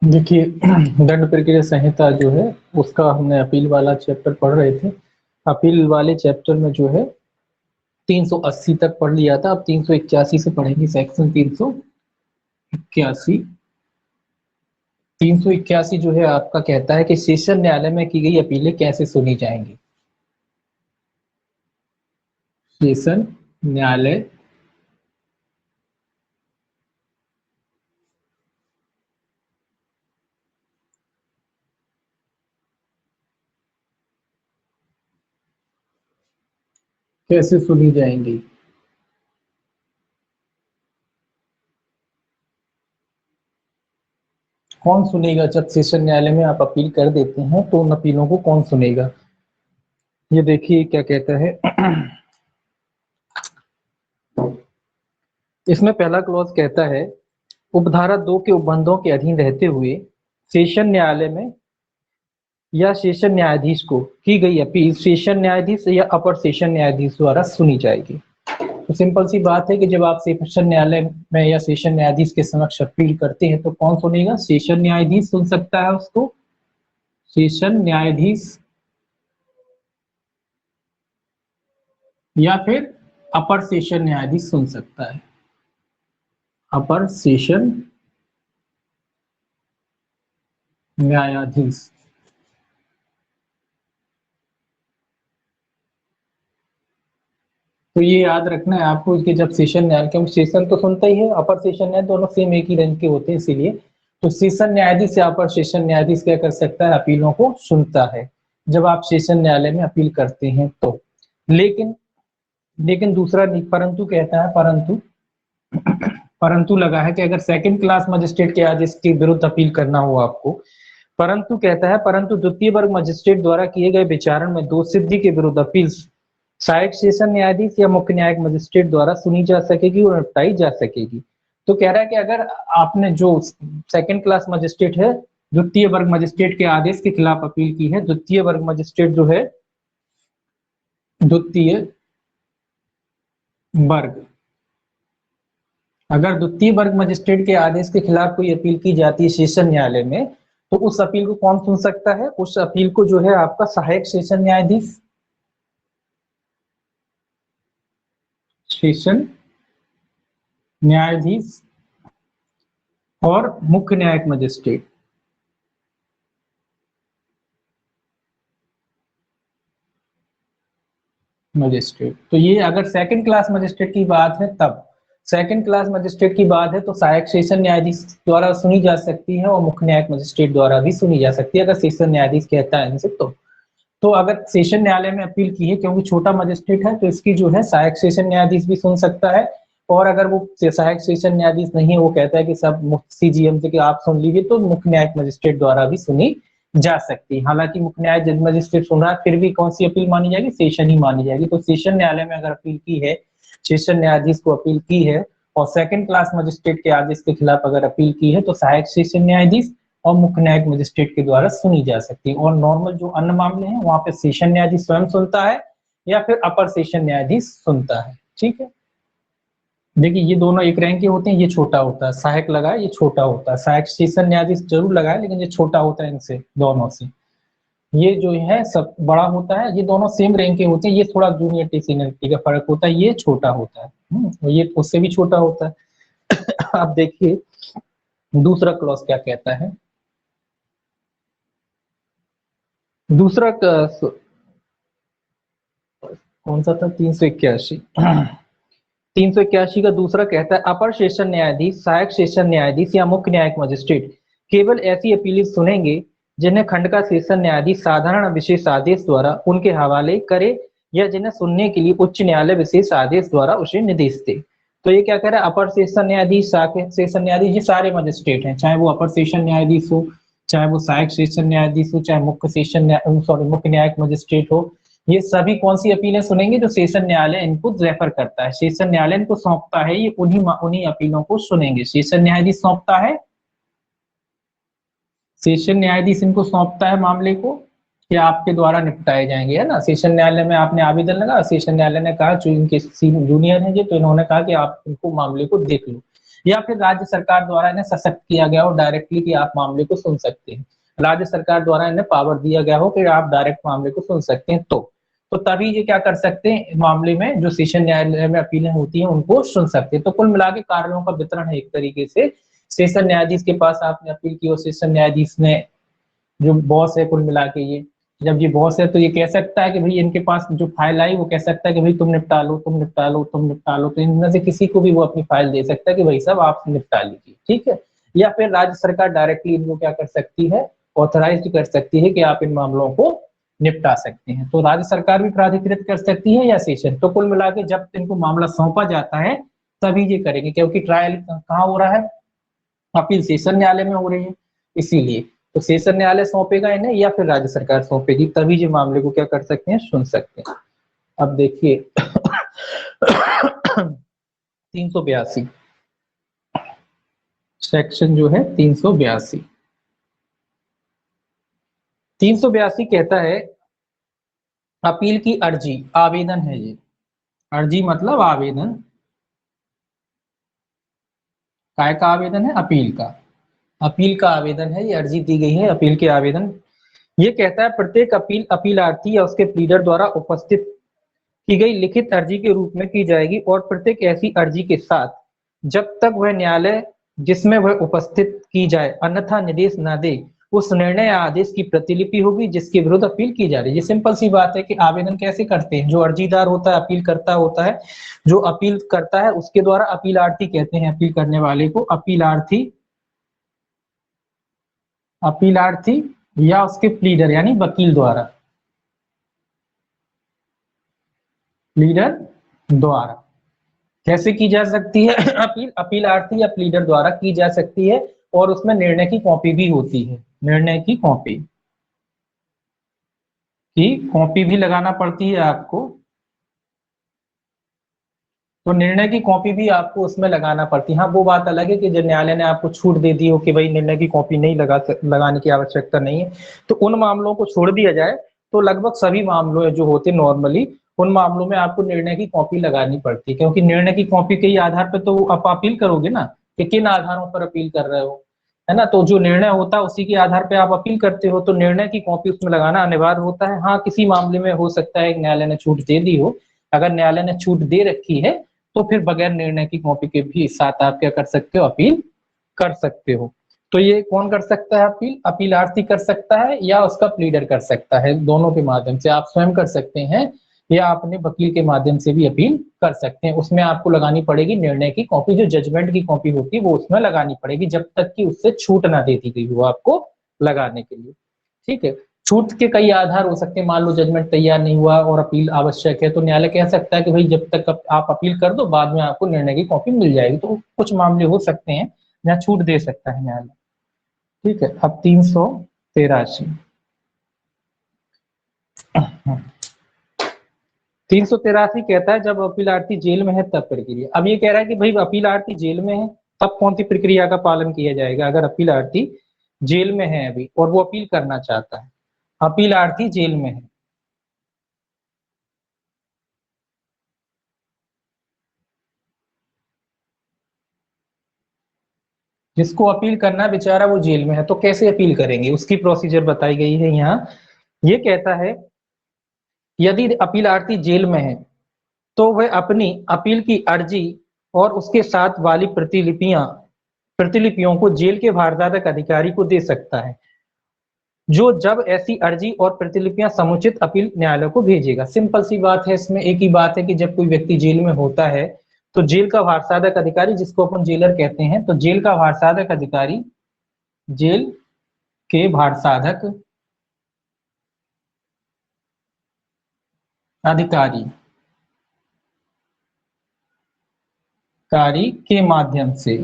देखिए दंड प्रक्रिया संहिता जो है उसका हमने अपील वाला चैप्टर पढ़ रहे थे। अपील वाले चैप्टर में जो है 380 तक पढ़ लिया था। अब 381 से पढ़ेंगे। सेक्शन 381। 381 जो है आपका कहता है कि सेशन न्यायालय में की गई अपीलें कैसे सुनी जाएंगी। सेशन न्यायालय कैसे सुनी जाएंगी। कौन सुनेगा जब सेशन न्यायालय में आप अपील कर देते हैं तो उन अपीलों को कौन सुनेगा। ये देखिए क्या कहता है इसमें पहला क्लॉज कहता है उपधारा 2 के उपबंधों के अधीन रहते हुए सेशन न्यायालय में या सेशन न्यायाधीश को की गई अपील सेशन न्यायाधीश या अपर सेशन न्यायाधीश द्वारा सुनी जाएगी। तो सिंपल सी बात है कि जब आप सेशन न्यायालय में या सेशन न्यायाधीश के समक्ष अपील करते हैं तो कौन सुनेगा। सेशन न्यायाधीश सुन सकता है उसको। सेशन न्यायाधीश या फिर अपर सेशन न्यायाधीश सुन सकता है। अपर सेशन न्यायाधीश। तो ये याद रखना है आपको कि जब सेशन न्यायालय, क्योंकि सेशन तो सुनता ही है, अपर सेशन न्यायाधीश दोनों सेम एक ही रैंक के होते हैं, इसीलिए तो सेशन न्यायाधीश या अपर सेशन न्यायाधीश क्या कर सकता है, अपीलों को सुनता है जब आप सेशन न्यायालय में अपील करते हैं तो। लेकिन लेकिन दूसरा नहीं, परंतु कहता है, परंतु लगा है कि अगर सेकंड क्लास मजिस्ट्रेट के आदेश के विरुद्ध अपील करना हो आपको, परंतु कहता है परंतु द्वितीय वर्ग मजिस्ट्रेट द्वारा किए गए विचारण में दोष सिद्धि के विरुद्ध अपील सहायक सेशन न्यायाधीश या मुख्य न्यायिक मजिस्ट्रेट द्वारा सुनी जा सकेगी और निपटाई जा सकेगी। तो कह रहा है कि अगर आपने जो सेकंड क्लास मजिस्ट्रेट है, द्वितीय वर्ग मजिस्ट्रेट के आदेश के खिलाफ अपील की है, द्वितीय वर्ग मजिस्ट्रेट जो है, द्वितीय वर्ग, अगर द्वितीय वर्ग मजिस्ट्रेट के आदेश के खिलाफ कोई अपील की जाती है सेशन न्यायालय में, तो उस अपील को कौन सुन सकता है, उस अपील को जो है आपका सहायक सेशन न्यायाधीश, सेशन न्यायाधीश और मुख्य न्यायिक मजिस्ट्रेट। मजिस्ट्रेट तो ये अगर सेकंड क्लास मजिस्ट्रेट की बात है, तब सेकंड क्लास मजिस्ट्रेट की बात है तो सहायक सेशन न्यायाधीश द्वारा सुनी जा सकती है और मुख्य न्यायिक मजिस्ट्रेट द्वारा भी सुनी जा सकती है, अगर सेशन न्यायाधीश कहता है इनसे तो अगर सेशन न्यायालय में अपील की है, क्योंकि छोटा मजिस्ट्रेट है तो इसकी जो है सहायक सेशन न्यायाधीश भी सुन सकता है, और अगर वो सहायक सेशन न्यायाधीश नहीं है, वो कहता है कि सब सीजीएम से कि आप सुन लीजिए, तो मुख्य न्यायिक मजिस्ट्रेट द्वारा भी सुनी जा सकती है। हालांकि मुख्य न्यायिक मजिस्ट्रेट सुन रहा है, फिर भी कौन सी अपील मानी जाएगी, सेशन ही मानी जाएगी। तो सेशन न्यायालय में अगर अपील की है, सेशन न्यायाधीश को अपील की है और सेकंड क्लास मजिस्ट्रेट के आदेश के खिलाफ अगर अपील की है, तो सहायक सेशन न्यायाधीश और मुख्य न्यायिक मजिस्ट्रेट के द्वारा सुनी जा सकती है। और नॉर्मल जो अन्य मामले हैं वहां पे सेशन न्यायाधीश स्वयं सुनता है या फिर अपर सेशन न्यायाधीश सुनता है। ठीक है, देखिए ये दोनों एक रैंक के होते हैं, ये छोटा होता है, सहायक लगा है, ये छोटा होता है, सहायक सेशन न्यायाधीश जरूर लगा है लेकिन ये छोटा होता है इनसे दोनों से। ये जो है सब बड़ा होता है, ये दोनों सेम रैंक के होते हैं, ये थोड़ा जूनियर टी सीनियरिटी का फर्क होता है, ये छोटा होता है, और ये उससे भी छोटा होता है। अब देखिए दूसरा क्लॉज क्या कहता है। दूसरा कौन सा था, 381। 381 का दूसरा कहता है अपर सेशन न्यायाधीश, सहायक सेशन न्यायाधीश या मुख्य न्यायिक मजिस्ट्रेट केवल ऐसी अपीलें सुनेंगे जिन्हें खंड का सेशन न्यायाधीश साधारण विशेष आदेश द्वारा उनके हवाले करे या जिन्हें सुनने के लिए उच्च न्यायालय विशेष आदेश द्वारा उसे निर्देश दे। तो ये क्या कह रहा है, अपर सेशन न्यायाधीश, सहायक सेशन न्यायाधीश, ये सारे मजिस्ट्रेट हैं, चाहे वो अपर सेशन न्यायाधीश हो, चाहे वो सहायक सेशन न्यायाधीश हो, चाहे मुख्य सेशन सॉरी मुख्य न्यायिक मजिस्ट्रेट हो, ये सभी कौन सी अपीलें सुनेंगे, जो सेशन न्यायालय इनको रेफर करता है, सेशन न्यायालय इनको सौंपता है, ये उन्हीं अपीलों को सुनेंगे। सेशन न्यायाधीश सौंपता है, सेशन न्यायाधीश इनको सौंपता है मामले को कि आपके द्वारा निपटाए जाएंगे, है ना। सेशन न्यायालय में आपने आवेदन लगा, सेशन न्यायालय ने कहा जो इनके जूनियर है, ये तो इन्होंने कहा कि आप इनको मामले को देख लो, या फिर राज्य सरकार द्वारा इन्हें सशक्त किया गया हो डायरेक्टली कि आप मामले को सुन सकते हैं, राज्य सरकार द्वारा इन्हें पावर दिया गया हो कि आप डायरेक्ट मामले को सुन सकते हैं, तो तभी ये क्या कर सकते हैं, मामले में जो सेशन न्यायालय में अपीलें होती हैं उनको सुन सकते हैं। तो कुल मिला के कार्यों का वितरण है एक तरीके से, सेशन न्यायाधीश के पास आपने अपील की और सेशन न्यायाधीश ने जो बॉस है कुल मिला के, ये जब ये बॉस है तो ये कह सकता है कि भाई इनके पास जो फाइल आई वो कह सकता है कि भाई तुम निपटा लो, तुम निपटा लो, तुम निपटा लो, तो इनमें से किसी को भी वो अपनी फाइल दे सकता है कि भाई साहब आप निपटा लीजिए, ठीक है। या फिर राज्य सरकार डायरेक्टली इनको क्या कर सकती है, ऑथराइज कर सकती है कि आप इन मामलों को निपटा सकते हैं। तो राज्य सरकार भी प्राधिकृत कर सकती है या सेशन, तो कुल मिला के जब इनको मामला सौंपा जाता है तभी ये करेंगे, क्योंकि ट्रायल कहाँ हो रहा है, अपील सेशन न्यायालय में हो रही है, इसीलिए तो सेशन न्यायालय सौंपेगा इन्हें या फिर राज्य सरकार सौंपेगी, तभी ये मामले को क्या कर सकते हैं, सुन सकते हैं। अब देखिए 382 सेक्शन जो है 382 कहता है अपील की अर्जी, आवेदन है ये, अर्जी मतलब आवेदन, काय का आवेदन है, अपील का, अपील का आवेदन है, ये अर्जी दी गई है अपील के आवेदन। ये कहता है प्रत्येक अपील अपीलार्थी या उसके प्लीडर द्वारा उपस्थित की गई लिखित अर्जी के रूप में की जाएगी और प्रत्येक ऐसी अर्जी के साथ जब तक वह न्यायालय जिसमें वह उपस्थित की जाए अन्यथा निर्देश न दे उस निर्णय या आदेश की प्रतिलिपि होगी जिसके विरुद्ध अपील की जा रही है। ये सिंपल सी बात है कि आवेदन कैसे करते हैं, जो अर्जीदार होता है अपील करता होता है, जो अपील करता है उसके द्वारा अपीलार्थी कहते हैं अपील करने वाले को, अपीलार्थी या उसके प्लीडर यानी वकील द्वारा, प्लीडर द्वारा कैसे की जा सकती है अपील, अपीलार्थी या प्लीडर द्वारा की जा सकती है और उसमें निर्णय की कॉपी भी होती है, निर्णय की कॉपी भी लगाना पड़ती है आपको, तो निर्णय की कॉपी भी आपको उसमें लगाना पड़ती है। हाँ वो बात अलग है कि जब न्यायालय ने आपको छूट दे दी हो कि भाई निर्णय की कॉपी नहीं लगाने की आवश्यकता नहीं है, तो उन मामलों को छोड़ दिया जाए तो लगभग सभी मामलों जो होते नॉर्मली उन मामलों में आपको निर्णय की कॉपी लगानी पड़ती है, क्योंकि निर्णय की कॉपी के आधार पर तो आप अपील करोगे ना कि किन आधारों पर अपील कर रहे हो, है ना, तो जो निर्णय होता है उसी के आधार पर आप अपील करते हो, तो निर्णय की कॉपी उसमें लगाना अनिवार्य होता है। हाँ किसी मामले में हो सकता है न्यायालय ने छूट दे दी हो, अगर न्यायालय ने छूट दे रखी है तो फिर बगैर निर्णय की कॉपी के भी साथ आप क्या कर सकते हो, अपील कर सकते हो। तो ये कौन कर सकता है अपील, अपीलार्थी कर सकता है या उसका प्लीडर कर सकता है, दोनों के माध्यम से आप स्वयं कर सकते हैं या अपने वकील के माध्यम से भी अपील कर सकते हैं। उसमें आपको लगानी पड़ेगी निर्णय की कॉपी, जो जजमेंट की कॉपी होती है वो उसमें लगानी पड़ेगी जब तक कि उससे छूट ना दे दी गई हो आपको लगाने के लिए, ठीक है। छूट के कई आधार हो सकते हैं, मान लो जजमेंट तैयार नहीं हुआ और अपील आवश्यक है तो न्यायालय कह सकता है कि भाई जब तक आप अपील कर दो बाद में आपको निर्णय की कॉपी मिल जाएगी, तो कुछ मामले हो सकते हैं जहाँ छूट दे सकता है न्यायालय, ठीक है। अब 383 कहता है जब अपीलार्थी जेल में है तब प्रक्रिया। अब ये कह रहा है कि भाई अपीलार्थी जेल में है तब कौन सी प्रक्रिया का पालन किया जाएगा, अगर अपीलार्थी जेल में है अभी और वो अपील करना चाहता है, अपीलार्थी जेल में है, जिसको अपील करना बेचारा वो जेल में है, तो कैसे अपील करेंगे उसकी प्रोसीजर बताई गई है यहाँ। ये कहता है यदि अपीलार्थी जेल में है तो वह अपनी अपील की अर्जी और उसके साथ वाली प्रतिलिपियों को जेल के भारदायक अधिकारी को दे सकता है, जो जब ऐसी अर्जी और प्रतिलिपियां समुचित अपील न्यायालय को भेजेगा। सिंपल सी बात है, इसमें एक ही बात है कि जब कोई व्यक्ति जेल में होता है तो जेल का भारसाधक अधिकारी, जिसको अपन जेलर कहते हैं, तो जेल का भारसाधक अधिकारी, जेल के भारसाधक अधिकारी कारी के माध्यम से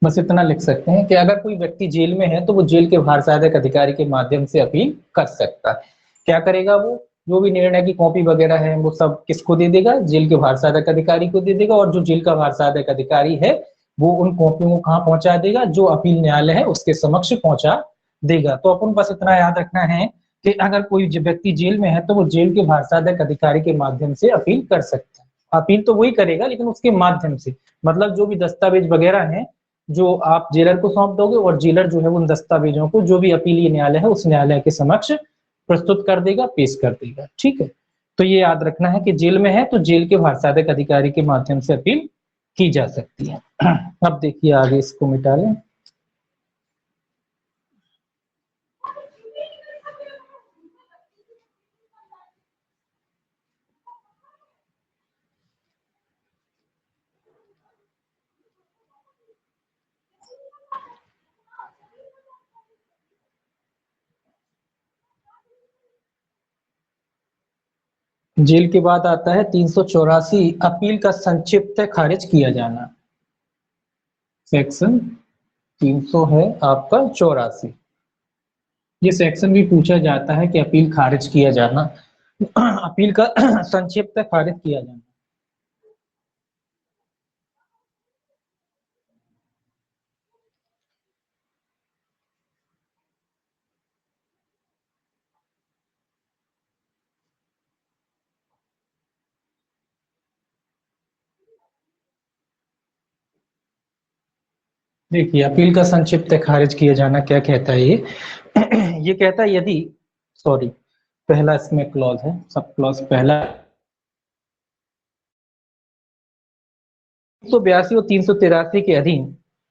बस इतना लिख सकते हैं कि अगर कोई व्यक्ति जेल में है तो वो जेल के भारसाधक अधिकारी के माध्यम से अपील कर सकता है। क्या करेगा वो, जो भी निर्णय की कॉपी वगैरह है वो सब किसको दे देगा, जेल के भारसाधक अधिकारी को दे देगा, और जो जेल का भारसाधक अधिकारी है वो उन कॉपियों को कहाँ पहुंचा देगा, जो अपील न्यायालय है उसके समक्ष पहुंचा देगा। तो अपन बस इतना याद रखना है कि अगर कोई व्यक्ति जेल में है तो वो जेल के भारसाधक अधिकारी के माध्यम से अपील कर सकता है। अपील तो वही करेगा लेकिन उसके माध्यम से, मतलब जो भी दस्तावेज वगैरह हैं जो आप जेलर को सौंप दोगे और जेलर जो है उन दस्तावेजों को जो भी अपीलीय न्यायालय है उस न्यायालय के समक्ष प्रस्तुत कर देगा, पेश कर देगा। ठीक है, तो ये याद रखना है कि जेल में है तो जेल के भारसाधक अधिकारी के माध्यम से अपील की जा सकती है। अब देखिए आगे, इसको मिटा लें। जेल के बाद आता है 384, अपील का संक्षिप्त खारिज किया जाना। सेक्शन 300 है आपका 84। ये सेक्शन भी पूछा जाता है कि अपील खारिज किया जाना, अपील का संक्षिप्त खारिज किया जाना। देखिए अपील का संक्षिप्त खारिज किया जाना क्या कहता है ये ये कहता है यदि, सॉरी, पहला इसमें क्लॉज है, सब क्लॉज पहला 382 और 383 के अधीन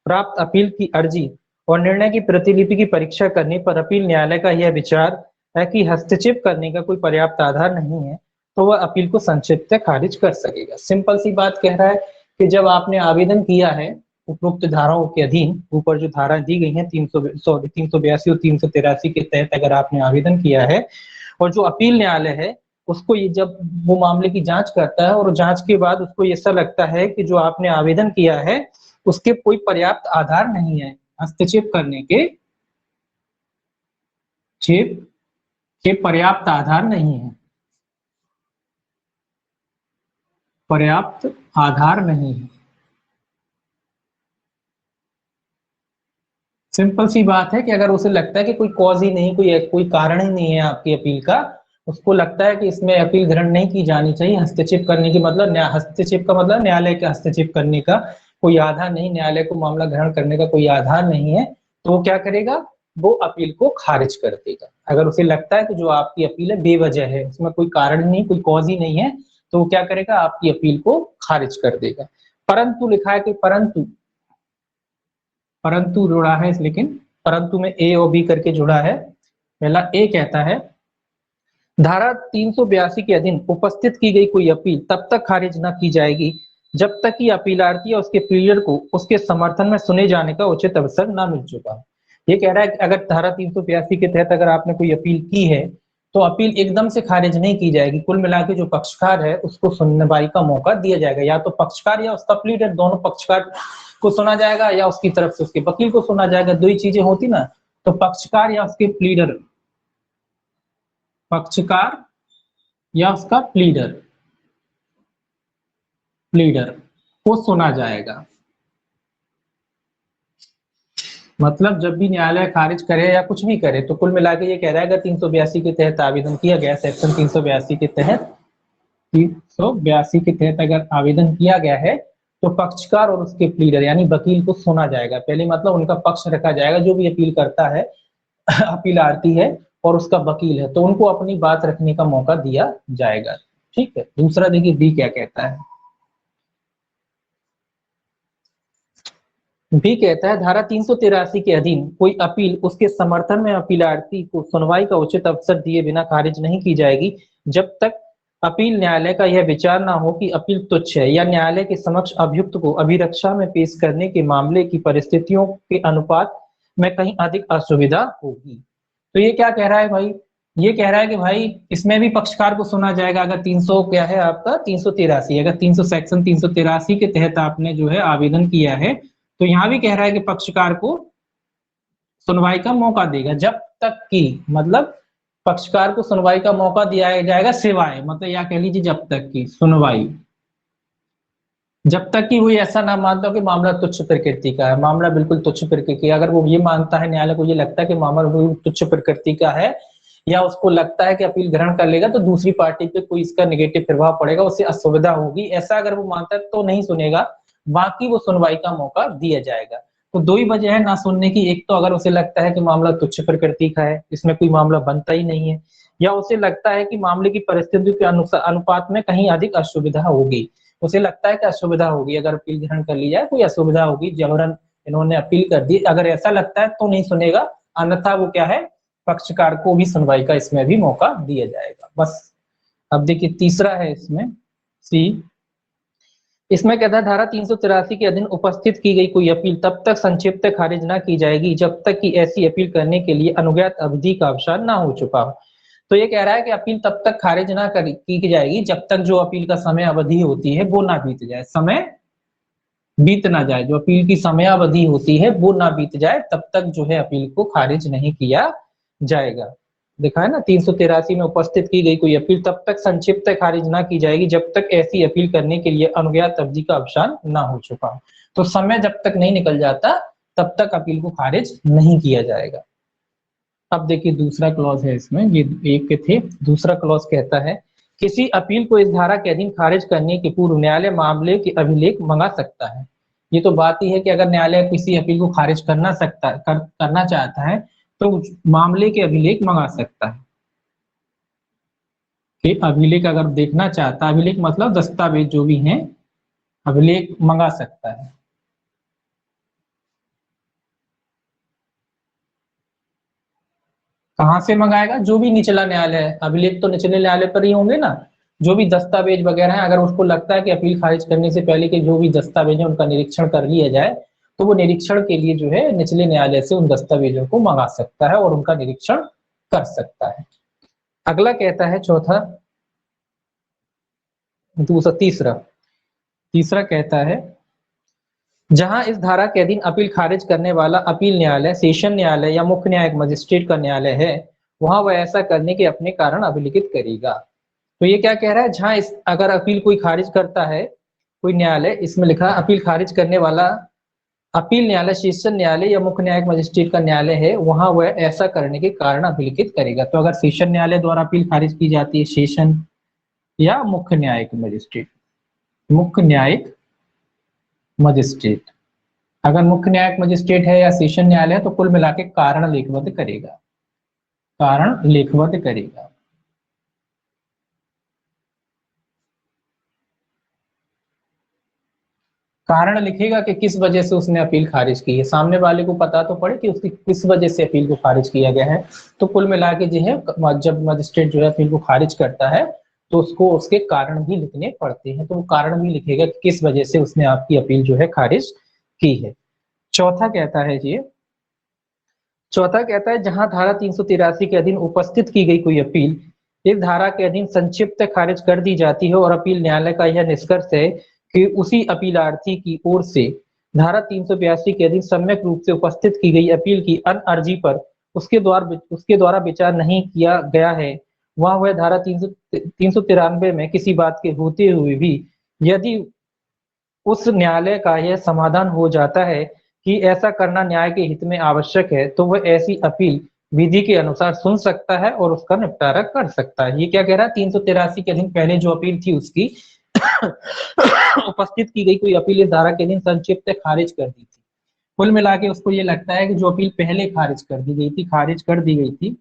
प्राप्त अपील की अर्जी और निर्णय की प्रतिलिपि की परीक्षा करने पर अपील न्यायालय का यह विचार है कि हस्तक्षेप करने का कोई पर्याप्त आधार नहीं है तो वह अपील को संक्षिप्त खारिज कर सकेगा। सिंपल सी बात कह रहा है कि जब आपने आवेदन किया है उपरोक्त धाराओं के अधीन, ऊपर जो धारा दी गई है 382 और 383 के तहत अगर आपने आवेदन किया है और जो अपील न्यायालय है उसको ये जब वो मामले की जांच करता है और जांच के बाद उसको ऐसा लगता है कि जो आपने आवेदन किया है उसके कोई पर्याप्त आधार नहीं है हस्तक्षेप करने के पर्याप्त आधार नहीं है, पर्याप्त आधार नहीं है। सिंपल सी बात है कि अगर उसे लगता है कि कोई कॉज ही नहीं, कोई कारण ही नहीं है आपकी अपील का, उसको लगता है कि इसमें अपील ग्रहण नहीं की जानी चाहिए, हस्तक्षेप करने की मतलब हस्तक्षेप का मतलब न्यायालय के हस्तक्षेप करने का कोई आधार नहीं, न्यायालय को मामला ग्रहण करने का कोई आधार नहीं है, तो वो क्या करेगा, वो अपील को खारिज कर देगा। अगर उसे लगता है कि जो आपकी अपील है बेवजह है, उसमें कोई कारण नहीं, कोई कॉज ही नहीं है, तो वो क्या करेगा, आपकी अपील को खारिज कर देगा। परंतु लिखा है कि परंतु जुड़ा है, लेकिन परंतु में ए और बी करके जुड़ा है। पहला ए कहता है धारा 382 के अधीन उपस्थित की गई कोई अपील तब तक खारिज न की जाएगी जब तक कि अपीलार्थी या उसके प्लीडर को उसके समर्थन में सुने जाने का उचित अवसर न मिल चुका। ये कह रहा है कि अगर धारा 382 के तहत अगर आपने कोई अपील की है तो अपील एकदम से खारिज नहीं की जाएगी, कुल मिला के जो पक्षकार है उसको सुनवाई का मौका दिया जाएगा, या तो पक्षकार या उसका प्लीडर, दोनों पक्षकार को सुना जाएगा या उसकी तरफ से उसके वकील को सुना जाएगा, दो ही चीजें होती ना, तो पक्षकार या उसके प्लीडर, पक्षकार या उसका प्लीडर को सुना जाएगा। मतलब जब भी न्यायालय खारिज करे या कुछ भी करे तो कुल मिला के ये कह रहा है अगर 382 के तहत आवेदन किया गया, सेक्शन 382 के तहत 382 के तहत अगर आवेदन किया गया है तो पक्षकार और उसके प्लीडर यानी वकील को सुना जाएगा। पहले मतलब उनका पक्ष रखा जाएगा, जो भी अपील करता है अपीलार्थी है और उसका वकील है, तो उनको अपनी बात रखने का मौका दिया जाएगा। ठीक है, दूसरा देखिए बी क्या कहता है। बी कहता है धारा 383 के अधीन कोई अपील उसके समर्थन में अपीलार्थी को सुनवाई का उचित अवसर दिए बिना खारिज नहीं की जाएगी जब तक अपील न्यायालय का यह विचार ना हो कि अपील तुच्छ है या न्यायालय के समक्ष अभियुक्त को अभिरक्षा में पेश करने के मामले की परिस्थितियों के अनुपात में कहीं अधिक असुविधा होगी। तो ये क्या कह रहा है भाई, ये कह रहा है कि भाई इसमें भी पक्षकार को सुना जाएगा। अगर 300 क्या है आपका 383, अगर 300 सेक्शन 383 के तहत आपने जो है आवेदन किया है तो यहाँ भी कह रहा है कि पक्षकार को सुनवाई का मौका देगा जब तक कि, मतलब पक्षकार को सुनवाई का मौका दिया जाएगा सिवाय, मतलब या कह लीजिए जब तक की सुनवाई, जब तक कि वो ऐसा ना मानता हो कि मामला तुच्छ प्रकृति का है, मामला बिल्कुल तुच्छ प्रकृति का। अगर वो ये मानता है, न्यायालय को ये लगता है कि मामला तुच्छ प्रकृति का है या उसको लगता है कि अपील ग्रहण कर लेगा तो दूसरी पार्टी पे कोई इसका नेगेटिव प्रभाव पड़ेगा, उससे असुविधा होगी, ऐसा अगर वो मानता है तो नहीं सुनेगा, बाकी वो सुनवाई का मौका दिया जाएगा। तो दो ही वजह है ना सुनने की, एक तो अगर उसे लगता है कि मामला तुच्छ प्रकृति का है, इसमें कोई मामला बनता ही नहीं है, या उसे लगता है कि मामले की परिस्थितियों के अनुपात में कहीं अधिक असुविधा होगी, उसे लगता है कि असुविधा होगी, अगर अपील ग्रहण कर ली जाए कोई असुविधा होगी, जबरन इन्होंने अपील कर दी, अगर ऐसा लगता है तो नहीं सुनेगा, अन्यथा वो क्या है, पक्षकार को भी सुनवाई का इसमें भी मौका दिया जाएगा। बस अब देखिए तीसरा है इसमें सी, इसमें कहता है धारा 383 के अधीन उपस्थित की गई कोई अपील तब तक संक्षिप्त खारिज न की जाएगी जब तक कि ऐसी अपील करने के लिए अनुज्ञात अवधि का अवसान न हो चुका हो। तो ये कह रहा है कि अपील तब तक खारिज ना की जाएगी जब तक जो अपील का समय अवधि होती है वो ना बीत जाए, समय बीत ना जाए, जो अपील की समयावधि होती है वो ना बीत जाए, तब तक जो है अपील को खारिज नहीं किया जाएगा। देखा है ना, 383 में उपस्थित की गई कोई अपील तब तक संक्षिप्त खारिज ना की जाएगी जब तक ऐसी अपील करने के लिए अनुज्ञात अवधि का अवसान ना हो चुका हो। तो समय जब तक नहीं निकल जाता तब तक अपील को खारिज नहीं किया जाएगा। अब देखिए दूसरा क्लॉज है इसमें, ये एक के थे, दूसरा क्लॉज कहता है किसी अपील को इस धारा के अधीन खारिज करने के पूर्व न्यायालय मामले के अभिलेख मंगा सकता है। ये तो बात ही है कि अगर न्यायालय किसी अपील को खारिज करना चाहता है तो मामले के अभिलेख मंगा सकता है, कि अभिलेख अगर देखना चाहता है, अभिलेख मतलब दस्तावेज जो भी हैं, अभिलेख मंगा सकता है। कहां से मंगाएगा, जो भी निचला न्यायालय है, अभिलेख तो निचले न्यायालय पर ही होंगे ना, जो भी दस्तावेज वगैरह है, अगर उसको लगता है कि अपील खारिज करने से पहले के जो भी दस्तावेज है उनका निरीक्षण कर लिया जाए, तो वो निरीक्षण के लिए जो है निचले न्यायालय से उन दस्तावेजों को मंगा सकता है और उनका निरीक्षण कर सकता है। अगला कहता है चौथा, दूसरा तीसरा तीसरा कहता है जहां इस धारा के अधीन अपील खारिज करने वाला अपील न्यायालय, सेशन न्यायालय या मुख्य न्यायिक मजिस्ट्रेट का न्यायालय है, वहां वह ऐसा करने के अपने कारण अभिलिखित करेगा। तो ये क्या कह रहा है, जहां इस अगर अपील कोई खारिज करता है कोई न्यायालय, इसमें लिखा अपील खारिज करने वाला अपील न्यायालय, सेशन न्यायालय या मुख्य न्यायिक मजिस्ट्रेट का न्यायालय है, वहां वह ऐसा करने के कारण अभिलिखित करेगा। तो अगर सेशन न्यायालय द्वारा अपील खारिज की जाती है, सेशन या मुख्य न्यायिक मजिस्ट्रेट, मुख्य न्यायिक मजिस्ट्रेट, अगर मुख्य न्यायिक मजिस्ट्रेट है या सेशन न्यायालय है तो कुल मिला के कारण लेखबद्ध करेगा, कारण लेखबद्ध करेगा। कारण लिखेगा कि किस वजह से उसने अपील खारिज की है, सामने वाले को पता तो पड़े कि उसकी किस वजह से अपील को खारिज किया गया है। तो कुल मिला के जो है जब मजिस्ट्रेट जो है अपील को खारिज करता है तो उसको उसके कारण भी लिखने पड़ते हैं, तो वो कारण भी लिखेगा कि किस वजह से उसने आपकी अपील जो है खारिज की है। चौथा कहता है ये, चौथा कहता है जहां धारा 383 के अधीन उपस्थित की गई कोई अपील इस धारा के अधीन संक्षिप्त खारिज कर दी जाती है और अपील न्यायालय का यह निष्कर्ष है कि उसी अपीलार्थी की ओर से धारा 382 के अधीन सम्यक रूप से उपस्थित की गई अपील की अन्य अर्जी पर उसके द्वारा विचार नहीं किया गया है, वहां वह धारा 393 में किसी बात के होते हुए भी यदि उस न्यायालय का यह समाधान हो जाता है कि ऐसा करना न्याय के हित में आवश्यक है, तो वह ऐसी अपील विधि के अनुसार सुन सकता है और उसका निपटारा कर सकता है। ये क्या कह रहा है, 383 के दिन पहले जो अपील थी उसकी उपस्थित की गई कोई अपील इस धारा के दिन संक्षिप्त खारिज कर दी थी। कुल मिला के उसको ये लगता है कि जो अपील पहले खारिज कर दी गई थी, खारिज कर दी गई थी,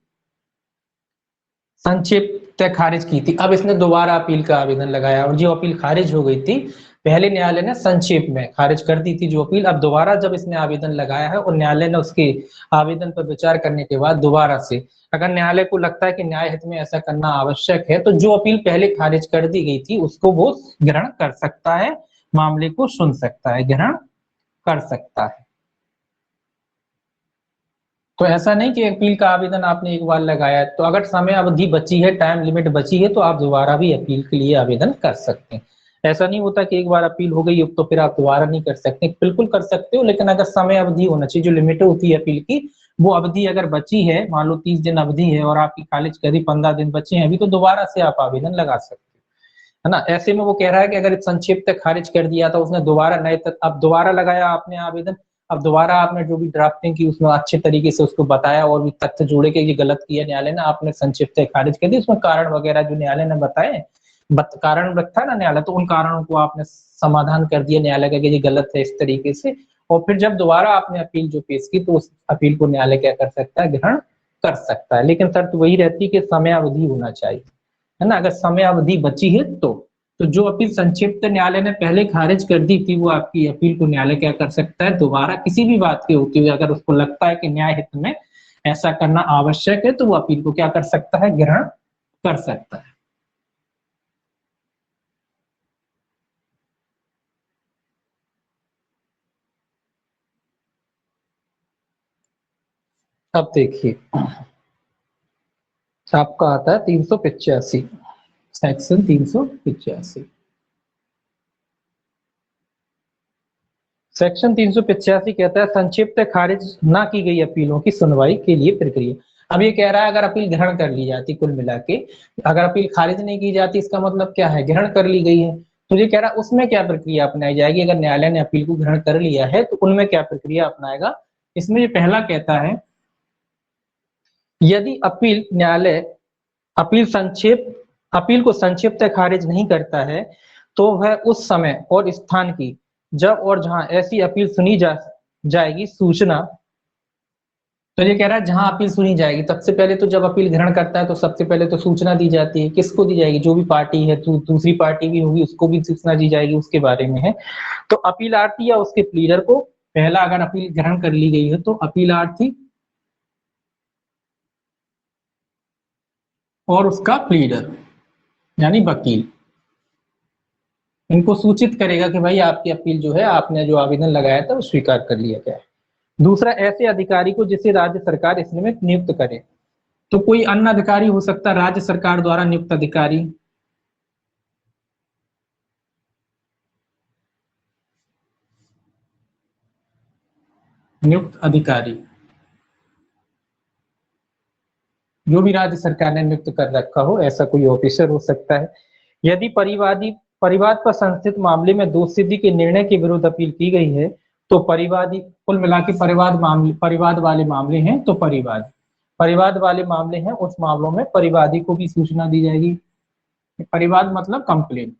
संक्षिप्त खारिज की थी, अब इसने दोबारा अपील का आवेदन लगाया और जो अपील खारिज हो गई थी पहले न्यायालय ने संक्षेप में खारिज कर दी थी जो अपील, अब दोबारा जब इसने आवेदन लगाया है और न्यायालय ने उसके आवेदन पर विचार करने के बाद दोबारा से अगर न्यायालय को लगता है कि न्याय हित में ऐसा करना आवश्यक है, तो जो अपील पहले खारिज कर दी गई थी उसको वो ग्रहण कर सकता है, मामले को सुन सकता है, ग्रहण कर सकता है। तो ऐसा नहीं कि अपील का आवेदन आपने एक बार लगाया तो अगर समय अवधि बची है, टाइम लिमिट बची है, तो आप दोबारा भी अपील के लिए आवेदन कर सकते हैं। ऐसा नहीं होता कि एक बार अपील हो गई तो फिर आप दोबारा नहीं कर सकते, बिल्कुल कर सकते हो, लेकिन अगर समय अवधि होना चाहिए, जो लिमिट होती है अपील की वो अवधि अगर बची है, मान लो 30 दिन अवधि है और आपकी खारिज करी 15 दिन बचे हैं अभी, तो दोबारा से आप आवेदन लगा सकते हो, है ना। ऐसे में वो कह रहा है कि अगर संक्षिप्त खारिज कर दिया तो उसने दोबारा नए अब दोबारा लगाया आपने आवेदन, अब दोबारा आपने जो भी ड्राफ्टिंग की उसमें अच्छे तरीके से उसको बताया और भी तथ्य जोड़े के ये गलत किया न्यायालय ने, आपने संक्षिप्त खारिज कर दी, उसमें कारण वगैरह जो न्यायालय ने बताए कारण रखा ना न्यायालय, तो उन कारणों को आपने समाधान कर दिया न्यायालय का कि ये गलत है इस तरीके से, और फिर जब दोबारा आपने अपील जो पेश की तो उस अपील को न्यायालय क्या कर सकता है, ग्रहण कर सकता है। लेकिन शर्त वही रहती है कि समय अवधि होना चाहिए, है ना। अगर समय अवधि बची है तो जो अपील संक्षिप्त न्यायालय ने पहले खारिज कर दी थी, वो आपकी अपील को न्यायालय क्या कर सकता है, दोबारा किसी भी बात की होती हुई अगर उसको लगता है कि न्याय हित में ऐसा करना आवश्यक है, तो वो अपील को क्या कर सकता है, ग्रहण कर सकता है। अब देखिए आपका आता है 385, सेक्शन 385। सेक्शन 385 कहता है संक्षिप्त खारिज ना की गई अपीलों की सुनवाई के लिए प्रक्रिया। अब ये कह रहा है अगर अपील ग्रहण कर ली जाती, कुल मिला के अगर अपील खारिज नहीं की जाती, इसका मतलब क्या है, ग्रहण कर ली गई है, तो ये कह रहा है उसमें क्या प्रक्रिया अपनाई जाएगी। अगर न्यायालय ने अपील को ग्रहण कर लिया है तो उनमें क्या प्रक्रिया अपनाएगा। इसमें ये पहला कहता है, यदि अपील न्यायालय अपील को संक्षिप्त खारिज नहीं करता है, तो वह उस समय और स्थान की जब और जहां ऐसी अपील सुनी जाएगी सूचना, तो ये कह रहा है जहां अपील सुनी जाएगी, सबसे पहले तो जब अपील ग्रहण करता है तो सबसे पहले तो सूचना दी जाती है, किसको दी जाएगी, जो भी पार्टी है, दूसरी पार्टी भी होगी उसको भी सूचना दी जाएगी उसके बारे में है। तो अपीलार्थी या उसके प्लीडर को, पहला अगर अपील ग्रहण कर ली गई है तो अपीलार्थी और उसका प्लीडर यानी वकील, इनको सूचित करेगा कि भाई आपकी अपील जो है, आपने जो आवेदन लगाया था वो स्वीकार कर लिया गया है। दूसरा, ऐसे अधिकारी को जिसे राज्य सरकार इसमें नियुक्त करे, तो कोई अन्य अधिकारी हो सकता है, राज्य सरकार द्वारा नियुक्त अधिकारी, नियुक्त अधिकारी जो भी राज्य सरकार ने नियुक्त कर रखा हो, ऐसा कोई ऑफिसर हो सकता है। यदि परिवाद पर संस्थित मामले में दोष सिद्धि के निर्णय के विरुद्ध अपील की गई है, तो परिवादी, कुल मिला के परिवाद वाले मामले हैं तो परिवाद वाले मामले हैं, उस मामलों में परिवादी को भी सूचना दी जाएगी। परिवाद मतलब कंप्लेन,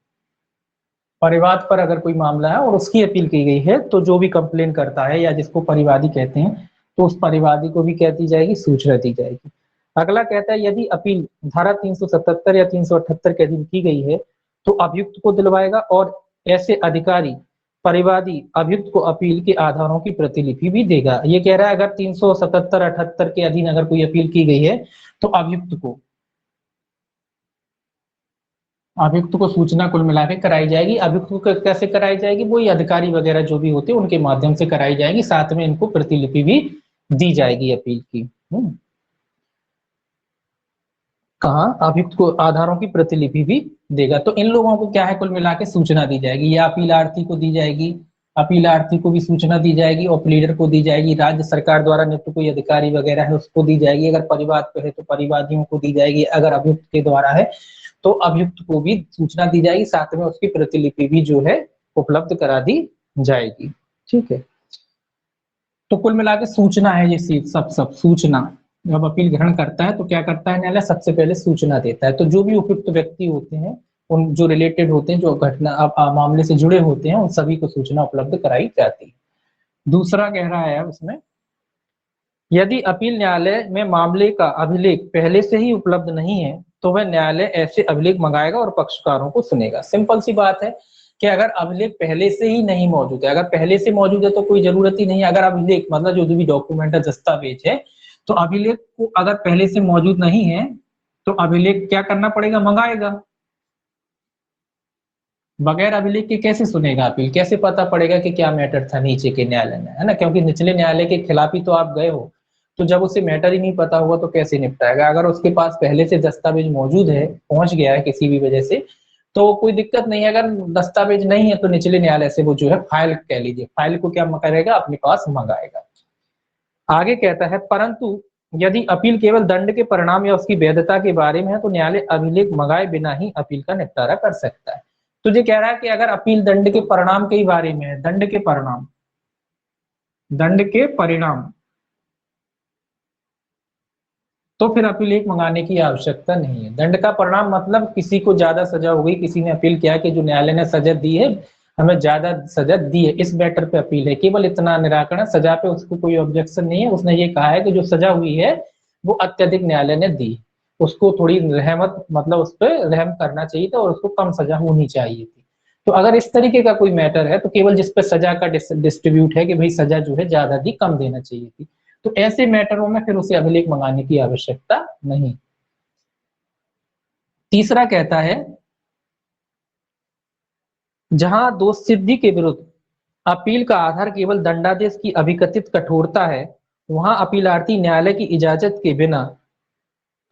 परिवाद पर अगर कोई मामला है और उसकी अपील की गई है, तो जो भी कंप्लेन करता है या जिसको परिवादी कहते हैं, तो उस परिवादी को भी क्या दी जाएगी, सूचना दी जाएगी। अगला कहता है, यदि अपील धारा 377 या 378 के अधीन की गई है, तो अभियुक्त को दिलवाएगा, और ऐसे अधिकारी परिवादी अभियुक्त को अपील के आधारों की प्रतिलिपि भी देगा। ये कह रहा है अगर 377-78 के अधीन अगर कोई अपील की गई है, तो अभियुक्त को सूचना कुल मिला के कराई जाएगी। अभियुक्त को कैसे कराई जाएगी, वही अधिकारी वगैरह जो भी होते हैं उनके माध्यम से कराई जाएगी, साथ में इनको प्रतिलिपि भी दी जाएगी अपील की। कहा, अभियुक्त को आधारों की प्रतिलिपि भी देगा। तो इन लोगों को क्या है, कुल मिला के सूचना दी जाएगी, या अपीलार्थी को दी जाएगी, अपीलार्थी को भी सूचना दी जाएगी, और प्लीडर को दी जाएगी, राज्य सरकार द्वारा नियुक्त कोई अधिकारी वगैरह है उसको दी जाएगी, अगर परिवाद पे है तो परिवादियों को दी जाएगी, अगर अभियुक्त के द्वारा है तो अभियुक्त को भी सूचना दी जाएगी, साथ में उसकी प्रतिलिपि भी जो है उपलब्ध करा दी जाएगी। ठीक है, तो कुल मिला के सूचना है ये सब सूचना। जब अपील ग्रहण करता है तो क्या करता है न्यायालय, सबसे पहले सूचना देता है। तो जो भी उपयुक्त व्यक्ति होते हैं, उन जो रिलेटेड होते हैं, जो घटना मामले से जुड़े होते हैं, उन सभी को सूचना उपलब्ध कराई जाती है। दूसरा कह रहा है उसमें, यदि अपील न्यायालय में मामले का अभिलेख पहले से ही उपलब्ध नहीं है, तो वह न्यायालय ऐसे अभिलेख मंगाएगा और पक्षकारों को सुनेगा। सिंपल सी बात है कि अगर अभिलेख पहले से ही नहीं मौजूद है, अगर पहले से मौजूद है तो कोई जरूरत ही नहीं है। अगर अभिलेख मतलब जो भी डॉक्यूमेंट है, दस्तावेज है, तो अभिलेख को अगर पहले से मौजूद नहीं है तो अभिलेख क्या करना पड़ेगा, मंगाएगा। बगैर अभिलेख के कैसे सुनेगा अपील, कैसे पता पड़ेगा कि क्या मैटर था नीचे के न्यायालय में, है ना, क्योंकि निचले न्यायालय के खिलाफ ही तो आप गए हो। तो जब उसे मैटर ही नहीं पता होगा तो कैसे निपटाएगा। अगर उसके पास पहले से दस्तावेज मौजूद है, पहुंच गया है किसी भी वजह से, तो कोई दिक्कत नहीं है। अगर दस्तावेज नहीं है तो निचले न्यायालय से वो जो है फाइल कह लीजिए, फाइल को क्या करेगा, अपने पास मंगाएगा। आगे कहता है, परंतु यदि अपील केवल दंड के परिणाम या उसकी वैधता के बारे में है, तो न्यायालय अभिलेख मंगाए बिना ही अपील का निपटारा कर सकता है। तो ये कह रहा है कि अगर अपील दंड के परिणाम के ही बारे में है, दंड के परिणाम दंड के परिणाम, तो फिर अपील मंगाने की आवश्यकता नहीं है। दंड का परिणाम मतलब किसी को ज्यादा सजा हो गई, किसी ने अपील किया कि जो न्यायालय ने सजा दी है हमें ज्यादा सजा दी है, इस मैटर पे अपील है, केवल इतना निराकरण, सजा पे उसको कोई ऑब्जेक्शन नहीं है, उसने ये कहा है कि जो सजा हुई है वो अत्यधिक न्यायालय ने दी, उसको थोड़ी रहमत मतलब उस पर रहम करना चाहिए था और उसको कम सजा होनी चाहिए थी। तो अगर इस तरीके का कोई मैटर है तो केवल जिस पे सजा का डिस्ट्रीब्यूट है कि भाई सजा जो है ज्यादा दी, कम देना चाहिए थी, तो ऐसे मैटरों में फिर उसे अभिलेख मंगाने की आवश्यकता नहीं। तीसरा कहता है जहां दोष सिद्धि के विरुद्ध अपील का आधार केवल दंडादेश की अभिकथित कठोरता है, वहां अपीलार्थी न्यायालय की इजाजत के बिना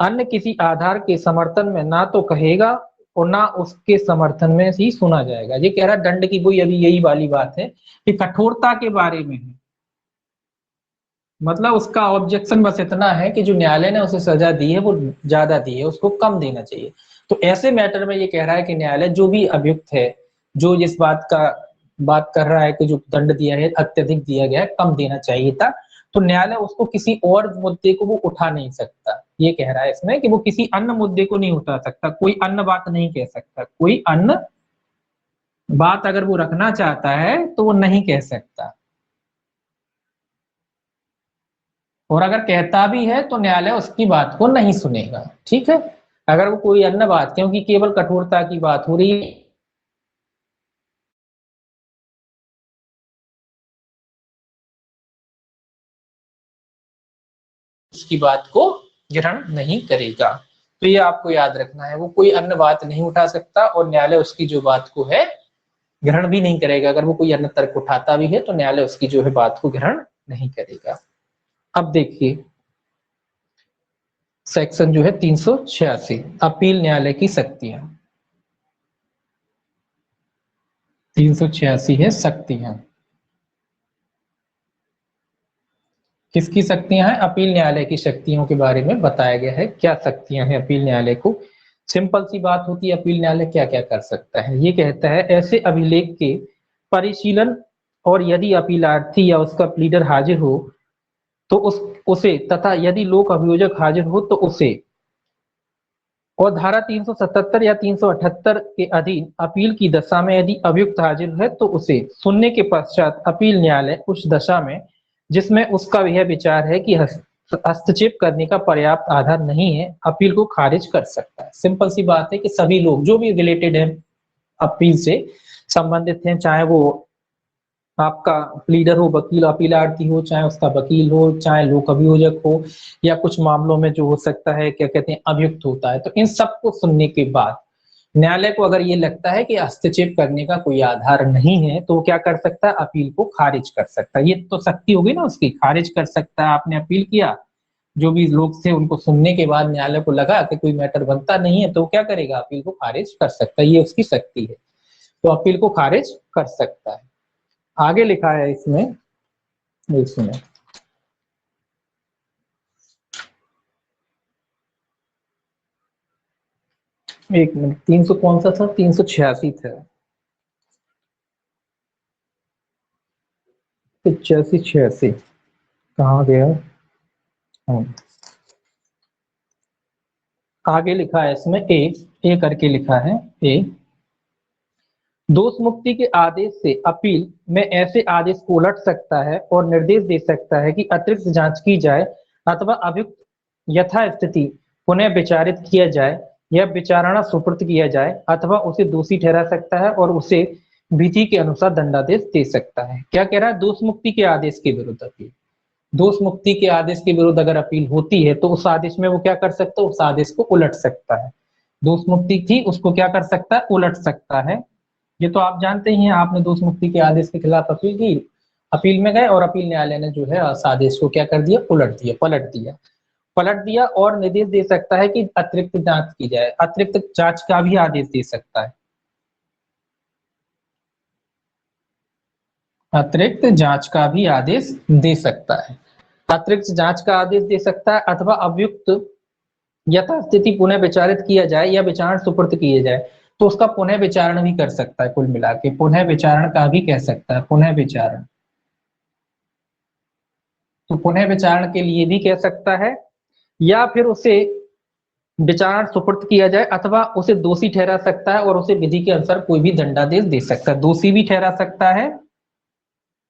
अन्य किसी आधार के समर्थन में ना तो कहेगा और ना उसके समर्थन में ही सुना जाएगा। ये कह रहा है दंड की कोई अभी यही वाली बात है कि कठोरता के बारे में है, मतलब उसका ऑब्जेक्शन बस इतना है कि जो न्यायालय ने उसे सजा दी है वो ज्यादा दी है, उसको कम देना चाहिए। तो ऐसे मैटर में ये कह रहा है कि न्यायालय जो भी अभियुक्त है, जो इस बात कर रहा है कि जो दंड दिया है अत्यधिक दिया गया है, कम देना चाहिए था, तो न्यायालय उसको किसी और मुद्दे को वो उठा नहीं सकता। ये कह रहा है इसमें कि वो किसी अन्य मुद्दे को नहीं उठा सकता, कोई अन्य बात नहीं कह सकता, कोई अन्य बात अगर वो रखना चाहता है तो वो नहीं कह सकता, और अगर कहता भी है तो न्यायालय उसकी बात को नहीं सुनेगा। ठीक है, अगर वो कोई अन्य बात, क्योंकि केवल कठोरता की बात हो रही है, उसकी बात को ग्रहण नहीं करेगा। तो ये आपको याद रखना है, वो कोई अन्य बात नहीं उठा सकता और न्यायालय उसकी जो बात को है ग्रहण भी नहीं करेगा। अगर वो कोई अन्य तर्क उठाता भी है तो न्यायालय उसकी जो है बात को ग्रहण नहीं करेगा। अब देखिए सेक्शन जो है 386 अपील न्यायालय की शक्तियां, 386 है शक्तियां। किसकी शक्तियां हैं? अपील न्यायालय की शक्तियों के बारे में बताया गया है। क्या शक्तियां हैं अपील न्यायालय को? सिंपल सी बात होती है, अपील न्यायालय क्या क्या कर सकता है। ये कहता है ऐसे अभिलेख के परिशीलन और यदि अपीलार्थी या उसका प्लीडर हाजिर हो तो उसे तथा यदि लोक अभियोजक हाजिर हो तो उसे, और धारा 377 या 378 के अधीन अपील की दशा में यदि अभियुक्त हाजिर है तो उसे सुनने के पश्चात अपील न्यायालय उस दशा में जिसमें उसका यह विचार है कि हस्तक्षेप करने का पर्याप्त आधार नहीं है, अपील को खारिज कर सकता है। सिंपल सी बात है कि सभी लोग जो भी रिलेटेड है अपील से संबंधित हैं, चाहे वो आपका प्लीडर हो, वकील, अपीलार्थी हो, चाहे उसका वकील हो, चाहे लोक अभियोजक हो, या कुछ मामलों में जो हो सकता है क्या कहते हैं अभियुक्त होता है, तो इन सबको सुनने के बाद न्यायालय को अगर ये लगता है कि हस्तक्षेप करने का कोई आधार नहीं है तो वो क्या कर सकता है? अपील को खारिज कर सकता है। ये तो शक्ति होगी ना उसकी, खारिज कर सकता है। आपने अपील किया, जो भी लोग थे उनको सुनने के बाद न्यायालय को लगा कि कोई मैटर बनता नहीं है तो क्या करेगा? अपील को खारिज कर सकता है। ये उसकी शक्ति है, तो अपील को खारिज कर सकता है। आगे लिखा है इसमें, इसमें एक मिनट, 300 कौन सा था? 386 था, 85 86 कहाँ गया? हाँ। आगे लिखा है इसमें ए करके लिखा है ए, दोष मुक्ति के आदेश से अपील में ऐसे आदेश को उलट सकता है और निर्देश दे सकता है कि अतिरिक्त जांच की जाए अथवा अभियुक्त यथास्थिति पुनः विचारित किया जाए या विचारणा सुपुर्द किया जाए अथवा उसे दोषी ठहरा सकता है और उसे विधि के अनुसार दंडादेश दे सकता है। क्या कह रहा है? दोष मुक्ति के आदेश के विरुद्ध अपील, दोष मुक्ति के आदेश के विरुद्ध अगर अपील होती है तो उस आदेश में वो क्या कर सकता है? उस आदेश को उलट सकता है। दोष मुक्ति थी, उसको क्या कर सकता है? उलट सकता है। ये तो आप जानते ही हैं, आपने दोष मुक्ति के आदेश के खिलाफ अपील की, अपील में गए और अपील न्यायालय ने जो है उस आदेश को क्या कर दिया? उलट दिया, पलट दिया और निर्देश दे सकता है कि अतिरिक्त जांच की जाए, अतिरिक्त जांच का भी आदेश दे सकता है, अतिरिक्त जांच का भी आदेश दे सकता है, अतिरिक्त जांच का आदेश दे सकता है अथवा अभियुक्त यथास्थिति पुनः विचारित किया जाए या विचारण सुपुर्द किए जाए तो उसका पुनः विचारण भी कर सकता है। कुल मिला के पुनः विचारण का भी कह सकता है, पुनः विचारण, तो पुनः विचारण के लिए भी कह सकता है, या फिर उसे विचारण सुपुर्द किया जाए, अथवा उसे दोषी ठहरा सकता है और उसे विधि के अनुसार कोई भी दंडादेश दे सकता है। दोषी भी ठहरा सकता है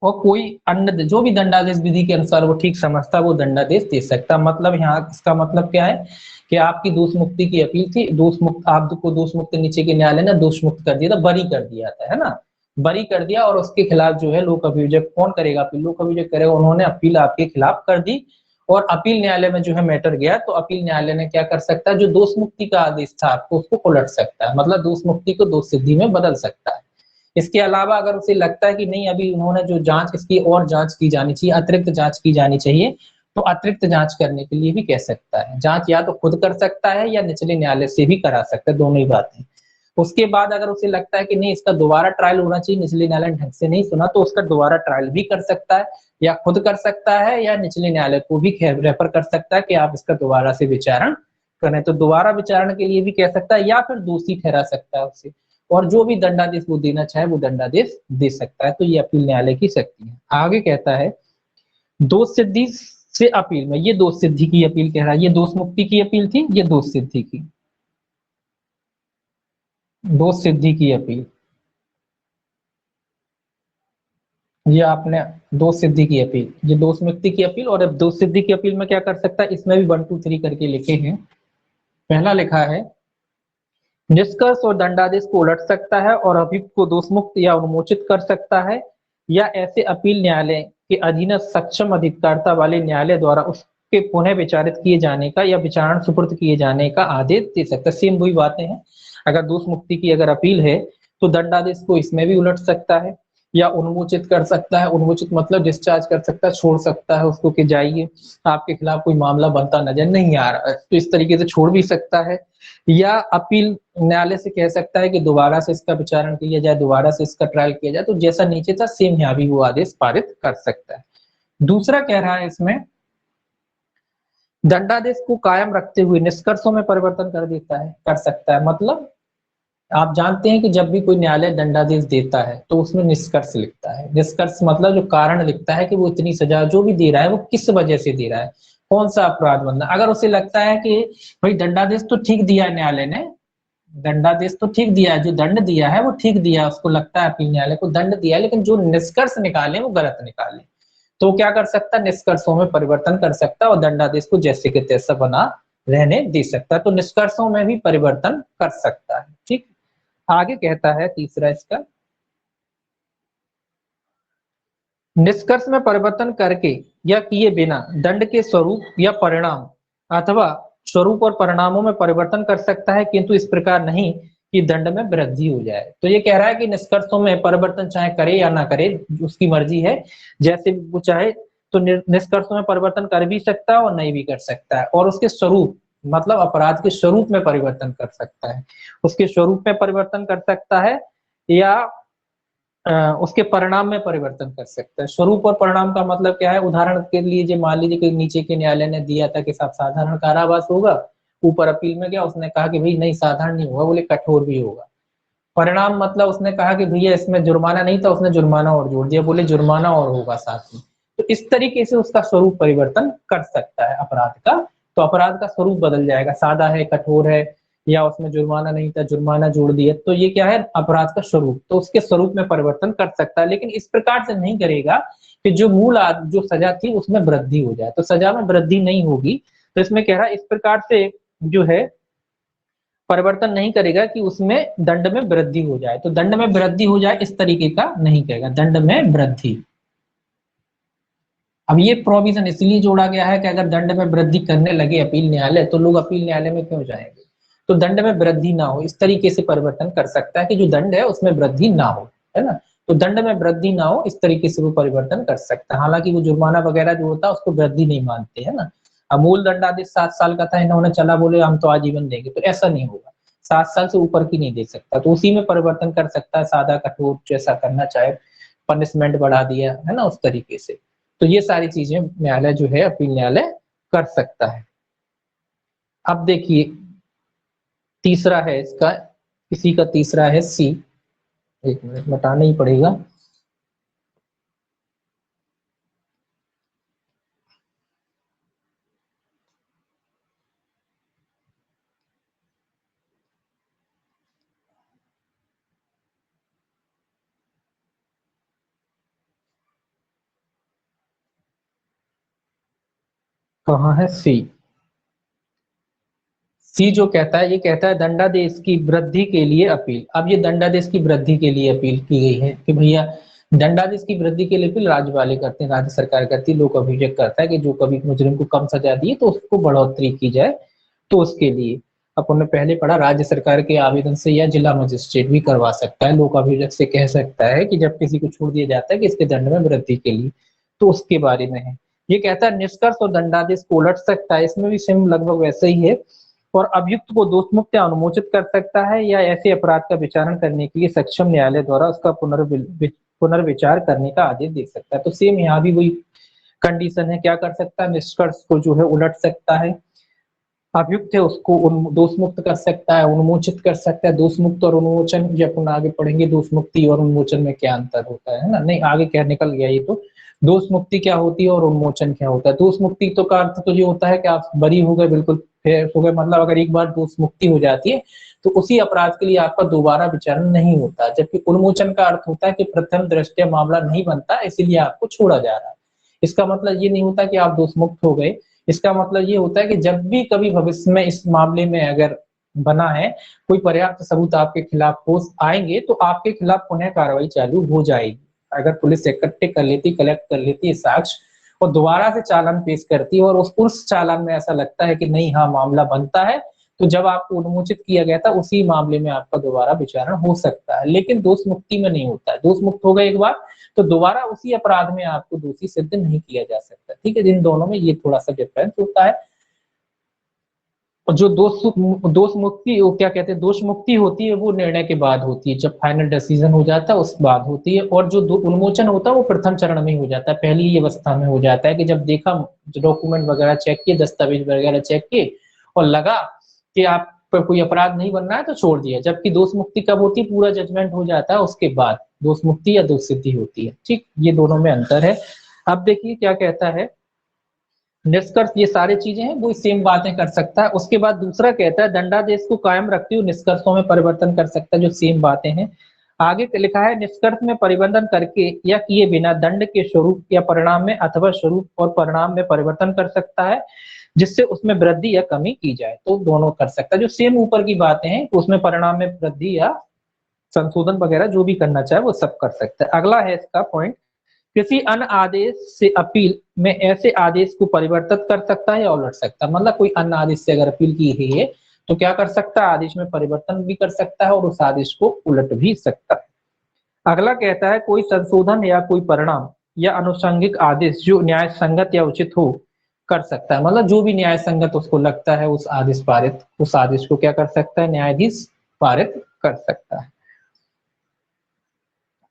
और कोई अन्य जो भी दंडादेश विधि के अनुसार वो ठीक समझता है वो दंडादेश दे सकता है। मतलब यहाँ इसका मतलब क्या है कि आपकी दोष मुक्ति की अपील थी, दोष मुक्त, आपको दोष मुक्त नीचे के न्यायालय ने दोष मुक्त कर दिया था, बरी कर दिया था, है ना, बरी कर दिया, और उसके खिलाफ जो है लोक अभियोजक कौन करेगा अपील, लोक अभियोजक करेगा। उन्होंने अपील आपके खिलाफ कर दी और अपील न्यायालय में जो है मैटर गया, तो अपील न्यायालय ने क्या कर सकता है, जो दोष मुक्ति का आदेश था आपको उसको उलट सकता है, मतलब दोष मुक्ति को दोष सिद्धि में बदल सकता है। इसके अलावा अगर उसे लगता है कि नहीं अभी उन्होंने जो जांच इसकी और जांच की जानी चाहिए, अतिरिक्त जांच की जानी चाहिए, तो अतिरिक्त जांच करने के लिए भी कह सकता है। जांच या तो खुद कर सकता है या निचले न्यायालय से भी करा सकता है, दोनों ही बातें। उसके बाद अगर उसे लगता है कि नहीं इसका दोबारा ट्रायल होना चाहिए, निचले न्यायालय ने ढंग से नहीं सुना, तो उसका दोबारा ट्रायल भी कर सकता है, या खुद कर सकता है या निचले न्यायालय को भी रेफर कर सकता है कि आप इसका दोबारा से विचारण करें। तो दोबारा विचारण के लिए भी कह सकता है, या फिर दोषी ठहरा सकता है उसे, और जो भी दंडादेश वो देना चाहे वो दंडादेश दे सकता है। तो ये अपील न्यायालय की शक्ति है। आगे कहता है दोष सिद्धि से अपील में, ये दोष सिद्धि की अपील कह रहा है, ये दोष मुक्ति की अपील थी, ये दोष सिद्धि की, दोष सिद्धि की अपील, ये आपने दोष सिद्धि की अपील, ये दोष मुक्ति की अपील। और अब दोष सिद्धि की अपील में क्या कर सकता है, इसमें भी 1 2 3 करके लिखे हैं। पहला लिखा है निष्कर्ष और दंडादेश को उलट सकता है और अभियुक्त को दोषमुक्त या उन्मोचित कर सकता है, या ऐसे अपील न्यायालय के अधीन सक्षम अधिकारता वाले न्यायालय द्वारा उसके पुनः विचारित किए जाने का या विचारण सुपुर्द किए जाने का आदेश दे सकता है। सेम वही बातें हैं। अगर दोष मुक्ति की अगर अपील है तो दंडादेश को इसमें भी उलट सकता है या उन्मोचित कर सकता है। उन्मोचित मतलब डिस्चार्ज कर सकता है, छोड़ सकता है उसको कि जाइए आपके खिलाफ कोई मामला बनता नजर नहीं आ रहा है, तो इस तरीके से छोड़ भी सकता है। या अपील न्यायालय से कह सकता है कि दोबारा से इसका विचारण किया जाए, दोबारा से इसका ट्रायल किया जाए, तो जैसा नीचे था सेम यहाँ भी वो आदेश पारित कर सकता है। दूसरा कह रहा है इसमें दंडादेश को कायम रखते हुए निष्कर्षों में परिवर्तन कर देता है, कर सकता है। मतलब आप जानते हैं कि जब भी कोई न्यायालय दंडादेश देता है तो उसमें निष्कर्ष लिखता है। निष्कर्ष मतलब जो कारण लिखता है कि वो इतनी सजा जो भी दे रहा है वो किस वजह से दे रहा है, कौन सा अपराध बनना। अगर उसे लगता है कि भाई दंडादेश तो ठीक दिया है न्यायालय ने, दंडादेश तो ठीक दिया है, जो दंड दिया है वो ठीक दिया है, उसको लगता है अपील न्यायालय को दंड दिया है, लेकिन जो निष्कर्ष निकाले वो गलत निकाले, तो क्या कर सकता है, निष्कर्षों में परिवर्तन कर सकता है और दंडादेश को जैसे के तैसा बना रहने दे सकता है। तो निष्कर्षों में भी परिवर्तन कर सकता है। ठीक, आगे कहता है तीसरा इसका, निष्कर्ष में परिवर्तन करके या किए बिना दंड के स्वरूप या परिणाम अथवा स्वरूप और परिणामों में परिवर्तन कर सकता है, किंतु इस प्रकार नहीं कि दंड में वृद्धि हो जाए। तो ये कह रहा है कि निष्कर्षों में परिवर्तन चाहे करे या ना करे उसकी मर्जी है, जैसे वो चाहे तो निष्कर्षों में परिवर्तन कर भी सकता है और नहीं भी कर सकता है। और उसके स्वरूप मतलब अपराध के स्वरूप में परिवर्तन कर सकता है, उसके स्वरूप में परिवर्तन कर सकता है या उसके परिणाम में परिवर्तन कर सकता है। स्वरूप और परिणाम का मतलब क्या है, उदाहरण के लिए जो मान लीजिए कि नीचे के न्यायालय ने दिया था कि साधारण कारावास होगा, ऊपर अपील में गया उसने कहा कि भाई नहीं साधारण नहीं होगा, बोले कठोर भी होगा। परिणाम मतलब उसने कहा कि भैया इसमें जुर्माना नहीं था, उसने जुर्माना और जोड़ दिया, बोले जुर्माना और होगा साथ में। तो इस तरीके से उसका स्वरूप परिवर्तन कर सकता है अपराध का। तो अपराध का स्वरूप बदल जाएगा, सादा है कठोर है, या उसमें जुर्माना नहीं था जुर्माना जोड़ दिया, तो ये क्या है अपराध का स्वरूप, तो उसके स्वरूप में परिवर्तन कर सकता है। लेकिन इस प्रकार से नहीं करेगा कि जो मूल जो सजा थी उसमें वृद्धि हो जाए, तो सजा में वृद्धि नहीं होगी। तो इसमें कह रहा है इस प्रकार से जो है परिवर्तन नहीं करेगा कि उसमें दंड में वृद्धि हो जाए। तो दंड में वृद्धि हो जाए इस तरीके का नहीं कहेगा, दंड में वृद्धि। अब ये प्रोविजन इसलिए जोड़ा गया है कि अगर दंड में वृद्धि करने लगे अपील न्यायालय तो लोग अपील न्यायालय में क्यों जाएंगे, तो दंड में वृद्धि ना हो इस तरीके से परिवर्तन कर सकता है कि जो दंड है उसमें वृद्धि ना हो, है ना। तो दंड में वृद्धि ना हो इस तरीके से वो परिवर्तन कर सकता है। हालांकि वो जुर्माना वगैरह जो होता है उसको वृद्धि नहीं मानते, है ना। अमूल दंडादेश 7 साल का था, इन्होंने चला बोले हम तो आजीवन देंगे, तो ऐसा नहीं होगा, 7 साल से ऊपर की नहीं दे सकता। तो उसी में परिवर्तन कर सकता है, सादा कठोर जैसा करना चाहे, पनिशमेंट बढ़ा दिया, है ना, उस तरीके से। तो ये सारी चीजें न्यायालय जो है अपील न्यायालय कर सकता है। अब देखिए तीसरा है इसका, इसी का तीसरा है सी, एक मिनट बताना ही पड़ेगा। कहाँ है सी? सी जो कहता है, ये कहता है दंडादेश की वृद्धि के लिए अपील। अब ये दंडादेश की वृद्धि के लिए अपील की गई है कि भैया दंडादेश की वृद्धि के लिए अपील राज्य वाले करते हैं, राज्य सरकार करती है, लोक अभियोग करता है कि जो कभी मुजरिम को कम सजा दी तो उसको बढ़ोतरी की जाए। तो उसके लिए अपन ने पहले पढ़ा, राज्य सरकार के आवेदन से या जिला मजिस्ट्रेट भी करवा सकता है, लोक अभियोग से कह सकता है कि जब किसी को छोड़ दिया जाता है कि इसके दंड में वृद्धि के लिए, तो उसके बारे में है। ये कहता है निष्कर्ष और दंडादेश को उलट सकता है, इसमें भी सेम लगभग वैसे ही है। और अभियुक्त को दोषमुक्त या अनुमोचित कर सकता है या ऐसे अपराध का विचारण करने के लिए सक्षम न्यायालय द्वारा उसका पुनर्विचार करने का आदेश दे सकता है। तो सेम यहाँ भी वही कंडीशन है, क्या कर सकता है, निष्कर्ष को जो है उलट सकता है, अभियुक्त है उसको दोष मुक्त कर सकता है, उन्मोचित कर सकता है। दोष मुक्त और उन्मोचन जब अपन आगे पढ़ेंगे, दोष मुक्ति और उन्मोचन में क्या अंतर होता है ना, नहीं आगे क्या निकल गया ये तो। दोष मुक्ति क्या होती है और उन्मोचन क्या होता है? दोष मुक्ति तो का अर्थ तो ये होता है कि आप बरी हो गए, बिल्कुल फेर हो गए, मतलब अगर एक बार दोष मुक्ति हो जाती है तो उसी अपराध के लिए आपका दोबारा विचारण नहीं होता। जबकि उन्मोचन का अर्थ होता है कि प्रथम दृष्टया मामला नहीं बनता, इसीलिए आपको छोड़ा जा रहा है। इसका मतलब ये नहीं होता कि आप दोष मुक्त हो गए, इसका मतलब ये होता है कि जब भी कभी भविष्य में इस मामले में अगर बना है, कोई पर्याप्त सबूत आपके खिलाफ हो आएंगे तो आपके खिलाफ पुनः कार्रवाई चालू हो जाएगी। अगर पुलिस इकट्ठे कर लेती, कलेक्ट कर लेती है साक्ष्य और दोबारा से चालान पेश करती है और उस चालान में ऐसा लगता है कि नहीं हाँ मामला बनता है, तो जब आपको उन्मोचित किया गया था उसी मामले में आपका दोबारा विचारण हो सकता है। लेकिन दोष मुक्ति में नहीं होता है, दोष मुक्त हो गए एक बार तो दोबारा उसी अपराध में आपको दोषी सिद्ध नहीं किया जा सकता। ठीक है, इन दोनों में ये थोड़ा सा डिफरेंस होता है। और जो दोष मुक्ति, वो क्या कहते हैं, दोष मुक्ति होती है वो निर्णय के बाद होती है, जब फाइनल डिसीजन हो जाता है उस बाद होती है। और जो उन्मोचन होता है वो प्रथम चरण में हो जाता है, पहली ही अवस्था में हो जाता है कि जब देखा, डॉक्यूमेंट वगैरह चेक किए, दस्तावेज वगैरह चेक किए और लगा कि आप पर कोई अपराध नहीं बन रहा है तो छोड़ दिया। जबकि दोष मुक्ति कब होती है, पूरा जजमेंट हो जाता है उसके बाद दोष मुक्ति या दोष सिद्धि होती है। ठीक, ये दोनों में अंतर है। अब देखिए क्या कहता है निष्कर्ष, ये सारी चीजें हैं वो सेम बातें कर सकता है। उसके बाद दूसरा कहता है दंडादेश को कायम रखते हुए निष्कर्षों में परिवर्तन कर सकता है, जो सेम बातें हैं। आगे लिखा है निष्कर्ष में परिवर्तन करके या किए बिना दंड के स्वरूप या परिणाम में अथवा स्वरूप और परिणाम में परिवर्तन कर सकता है, जिससे उसमें वृद्धि या कमी की जाए। तो दोनों कर सकता है, जो सेम ऊपर की बातें हैं उसमें परिणाम में वृद्धि या संशोधन वगैरह जो भी करना चाहे वो सब कर सकता है। अगला है इसका पॉइंट, किसी अन्य आदेश से अपील में ऐसे आदेश को परिवर्तित कर सकता है या उलट सकता है। मतलब कोई अन्य आदेश से अगर अपील की गई है तो क्या कर सकता है, आदेश में परिवर्तन भी कर सकता है और उस आदेश को उलट भी सकता है। अगला कहता है कोई संशोधन या कोई परिणाम या अनुषंगिक आदेश जो न्याय संगत या उचित हो कर सकता है। मतलब जो भी न्याय संगत उसको लगता है उस आदेश पारित, उस आदेश को क्या कर सकता है, न्यायाधीश पारित कर सकता है।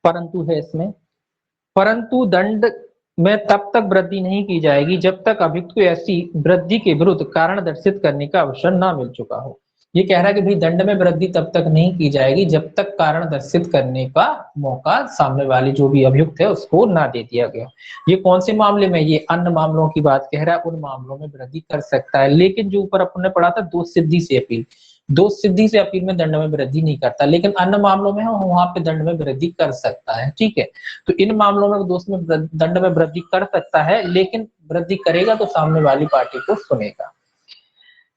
परंतु है इसमें, परंतु दंड में तब तक वृद्धि नहीं की जाएगी जब तक अभियुक्त को ऐसी वृद्धि के विरुद्ध कारण दर्शित करने का अवसर ना मिल चुका हो। ये कह रहा है कि भाई दंड में वृद्धि तब तक नहीं की जाएगी जब तक कारण दर्शित करने का मौका सामने वाले जो भी अभियुक्त है उसको ना दे दिया गया। ये कौन से मामले में, ये अन्य मामलों की बात कह रहा है, उन मामलों में वृद्धि कर सकता है। लेकिन जो ऊपर अपन ने पढ़ा था दोष सिद्धि से अपील, दोष सिद्धि से अपील में दंड में वृद्धि नहीं करता, लेकिन अन्य मामलों में वहां पे दंड में वृद्धि कर सकता है। ठीक है, तो इन मामलों में दोष में दंड में वृद्धि कर सकता है, लेकिन वृद्धि करेगा तो सामने वाली पार्टी को सुनेगा।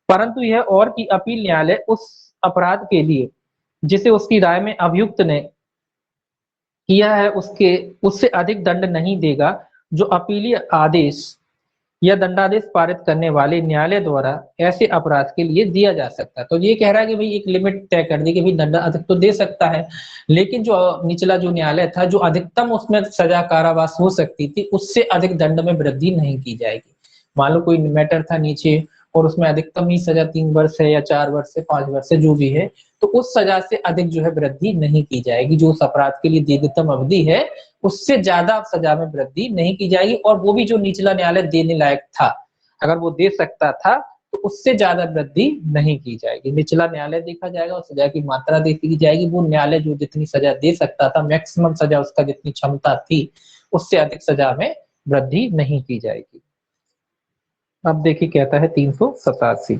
परंतु यह और कि अपील न्यायालय उस अपराध के लिए जिसे उसकी राय में अभियुक्त ने किया है उसके उससे अधिक दंड नहीं देगा जो अपीलीय आदेश या दंडादेश पारित करने वाले न्यायालय द्वारा ऐसे अपराध के लिए दिया जा सकता है। तो ये कह रहा है कि भाई एक लिमिट तय कर दी कि भाई दंड अधिक तो दे सकता है, लेकिन जो निचला जो न्यायालय था जो अधिकतम उसमें सजा कारावास हो सकती थी उससे अधिक दंड में वृद्धि नहीं की जाएगी। मान लो कोई मैटर था नीचे और उसमें अधिकतम ही सजा 3 वर्ष है या 4 वर्ष है, 5 वर्ष है, जो भी है, तो उस सजा से अधिक जो है वृद्धि नहीं की जाएगी। जो उस अपराध के लिए दीर्घतम अवधि है उससे ज्यादा सजा में वृद्धि नहीं की जाएगी, और वो भी जो निचला न्यायालय देने लायक था, अगर वो दे सकता था तो उससे ज्यादा वृद्धि नहीं की जाएगी। निचला न्यायालय देखा जाएगा और सजा की मात्रा देखी जाएगी। वो न्यायालय जो जितनी सजा दे सकता था, मैक्सिमम सजा उसका जितनी क्षमता थी, उससे अधिक सजा में वृद्धि नहीं की जाएगी। अब देखिए कहता है 387,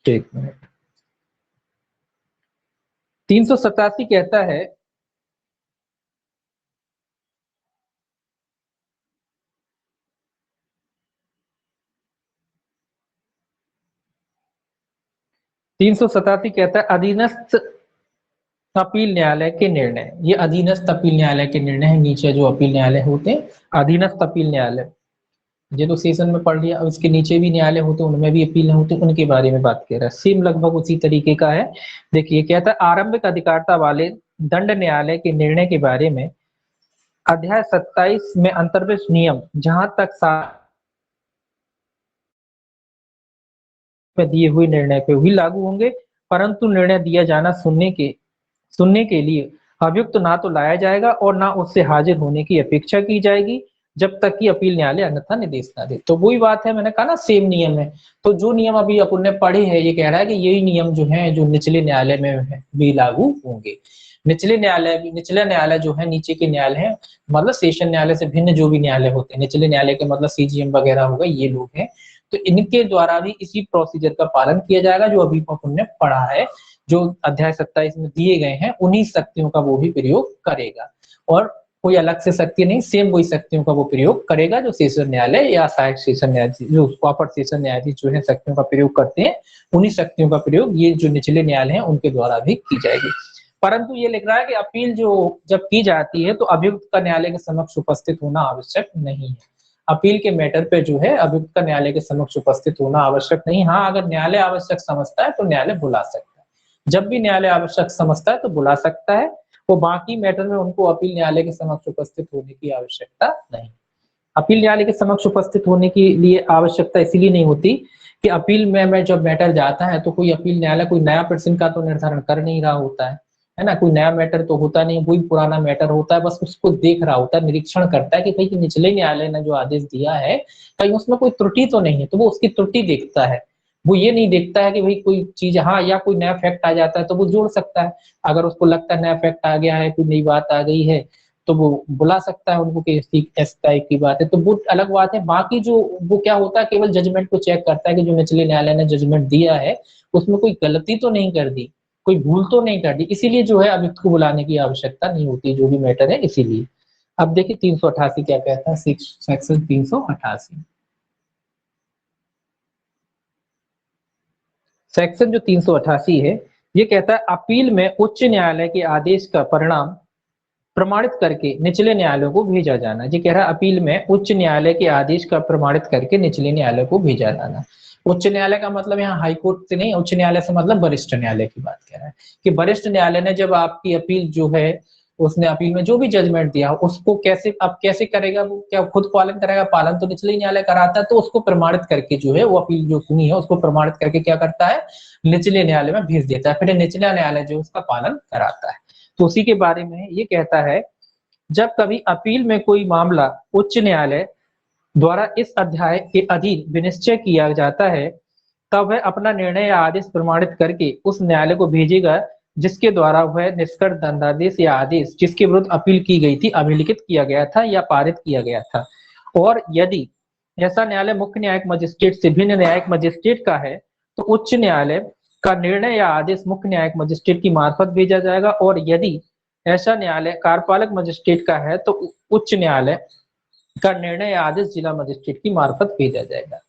एक मिनट, 387 कहता है 387 कहता है अधीनस्थ अपील न्यायालय के निर्णय, ये अधीनस्थ अपील न्यायालय के निर्णय है। नीचे जो अपील न्यायालय होते हैं अधीनस्थ अपील न्यायालय, ये तो सेशन में पढ़ लिया। अब इसके नीचे भी न्यायालय होते हैं, उनमें भी अपील होते हैं, उनके बारे में बात कर रहा है। सेम लगभग उसी तरीके का है। देखिए कहता है आरंभिक अधिकारता वाले दंड न्यायालय के निर्णय के बारे में अध्याय 27 में अंतर्गत नियम जहां तक में दिए हुए निर्णय पे भी लागू होंगे, परंतु निर्णय दिया जाना सुनने के लिए अभियुक्त ना तो लाया जाएगा और ना उससे हाजिर होने की अपेक्षा की जाएगी जब तक कि अपील न्यायालय अन्यथा निर्देश ना दे। तो वही बात है, मैंने कहा ना सेम नियम है। तो जो नियम अभी अपन ने पढ़े हैं, ये कह रहा है कि यही नियम जो है जो निचले न्यायालय में है भी लागू होंगे। निचले न्यायालय जो है नीचे के न्यायालय है, मतलब सेशन न्यायालय से भिन्न जो भी न्यायालय होते हैं, निचले न्यायालय के मतलब सीजीएम वगैरह होगा, ये लोग हैं। तो इनके द्वारा भी इसी प्रोसीजर का पालन किया जाएगा जो अभी अपन ने पढ़ा है, जो अध्याय 27 में दिए गए हैं उन्हीं शक्तियों का वो भी प्रयोग करेगा, और कोई अलग से शक्ति नहीं, सेम वही शक्तियों का वो प्रयोग करेगा जो सेशन न्यायालय या सहायक सेशन न्यायाधीश, जो अपर सेशन न्यायाधीश जो है शक्तियों का प्रयोग करते हैं, उन्हीं शक्तियों का प्रयोग ये जो निचले न्यायालय है उनके द्वारा भी की जाएगी। परंतु ये लिख रहा है कि अपील जो जब की जाती है तो अभियुक्त का न्यायालय के समक्ष उपस्थित होना आवश्यक नहीं है। अपील के मैटर पे जो है अभियुक्त का न्यायालय के समक्ष उपस्थित होना आवश्यक नहीं। हाँ, अगर न्यायालय आवश्यक समझता है तो न्यायालय बुला सकता है, जब भी न्यायालय आवश्यक समझता है तो बुला सकता है। वो बाकी मैटर में उनको अपील न्यायालय के समक्ष उपस्थित होने की आवश्यकता नहीं। अपील न्यायालय के समक्ष उपस्थित होने के लिए आवश्यकता इसीलिए नहीं होती कि अपील में जब मैटर जाता है तो कोई अपील न्यायालय कोई नया पर्सन का तो निर्धारण कर नहीं रहा होता है ना, कोई नया मैटर तो होता नहीं, वही पुराना मैटर होता है, बस उसको देख रहा होता है, निरीक्षण करता है कि भाई निचले न्यायालय ने जो आदेश दिया है कहीं उसमें कोई त्रुटि तो नहीं है, तो वो उसकी त्रुटि देखता है। वो ये नहीं देखता है कि भाई कोई चीज हाँ या कोई नया फैक्ट आ जाता है तो वो जोड़ सकता है, अगर उसको लगता है नया फैक्ट आ गया है, कोई नई बात आ गई है तो वो बुला सकता है उनको कि इस टाइप की बात है, तो वो अलग बात है। बाकी जो वो क्या होता है केवल जजमेंट को चेक करता है कि जो निचले न्यायालय ने जजमेंट दिया है उसमें कोई गलती तो नहीं कर दी, कोई भूल तो नहीं कर दी, इसीलिए जो है अभियुक्त को बुलाने की आवश्यकता नहीं होती जो भी मैटर है, इसीलिए। अब देखिए 388 क्या कहता है, सेक्शन 388 सेक्शन जो 388 है ये कहता है अपील में उच्च न्यायालय के आदेश का परिणाम प्रमाणित करके निचले न्यायालयों को भेजा जाना। ये कह रहा है अपील में उच्च न्यायालय के आदेश का प्रमाणित करके निचले न्यायालय को भेजा जाना। उच्च न्यायालय का मतलब यहाँ हाई कोर्ट से नहीं, उच्च न्यायालय से मतलब वरिष्ठ न्यायालय की बात कह रहा है कि वरिष्ठ न्यायालय ने जब आपकी अपील जो है उसने अपील में जो भी जजमेंट दिया उसको कैसे अब कैसे करेगा, वो क्या खुद पालन करेगा, पालन तो निचले न्यायालय कराता है, तो उसको प्रमाणित करके जो है वो अपील जो सुनी है उसको प्रमाणित करके क्या करता है निचले न्यायालय में भेज देता है, फिर निचला न्यायालय जो उसका पालन कराता है। तो उसी के बारे में ये कहता है जब कभी अपील में कोई मामला उच्च न्यायालय द्वारा इस अध्याय के अधीन विनिश्चय किया जाता है तब वह अपना निर्णय या आदेश प्रमाणित करके उस न्यायालय को भेजेगा जिसके द्वारा वह निष्कर्ष दंडादेश या आदेश जिसके विरुद्ध अपील की गई थी अभिलिखित किया गया था या पारित किया गया था। और यदि ऐसा न्यायालय मुख्य न्यायिक मजिस्ट्रेट से भिन्न न्यायिक मजिस्ट्रेट का है तो उच्च न्यायालय का निर्णय या आदेश मुख्य न्यायिक मजिस्ट्रेट की मार्फत भेजा जाएगा, और यदि ऐसा न्यायालय कार्यपालक मजिस्ट्रेट का है तो उच्च न्यायालय का निर्णय या आदेश जिला मजिस्ट्रेट की मार्फत भेजा जाएगा।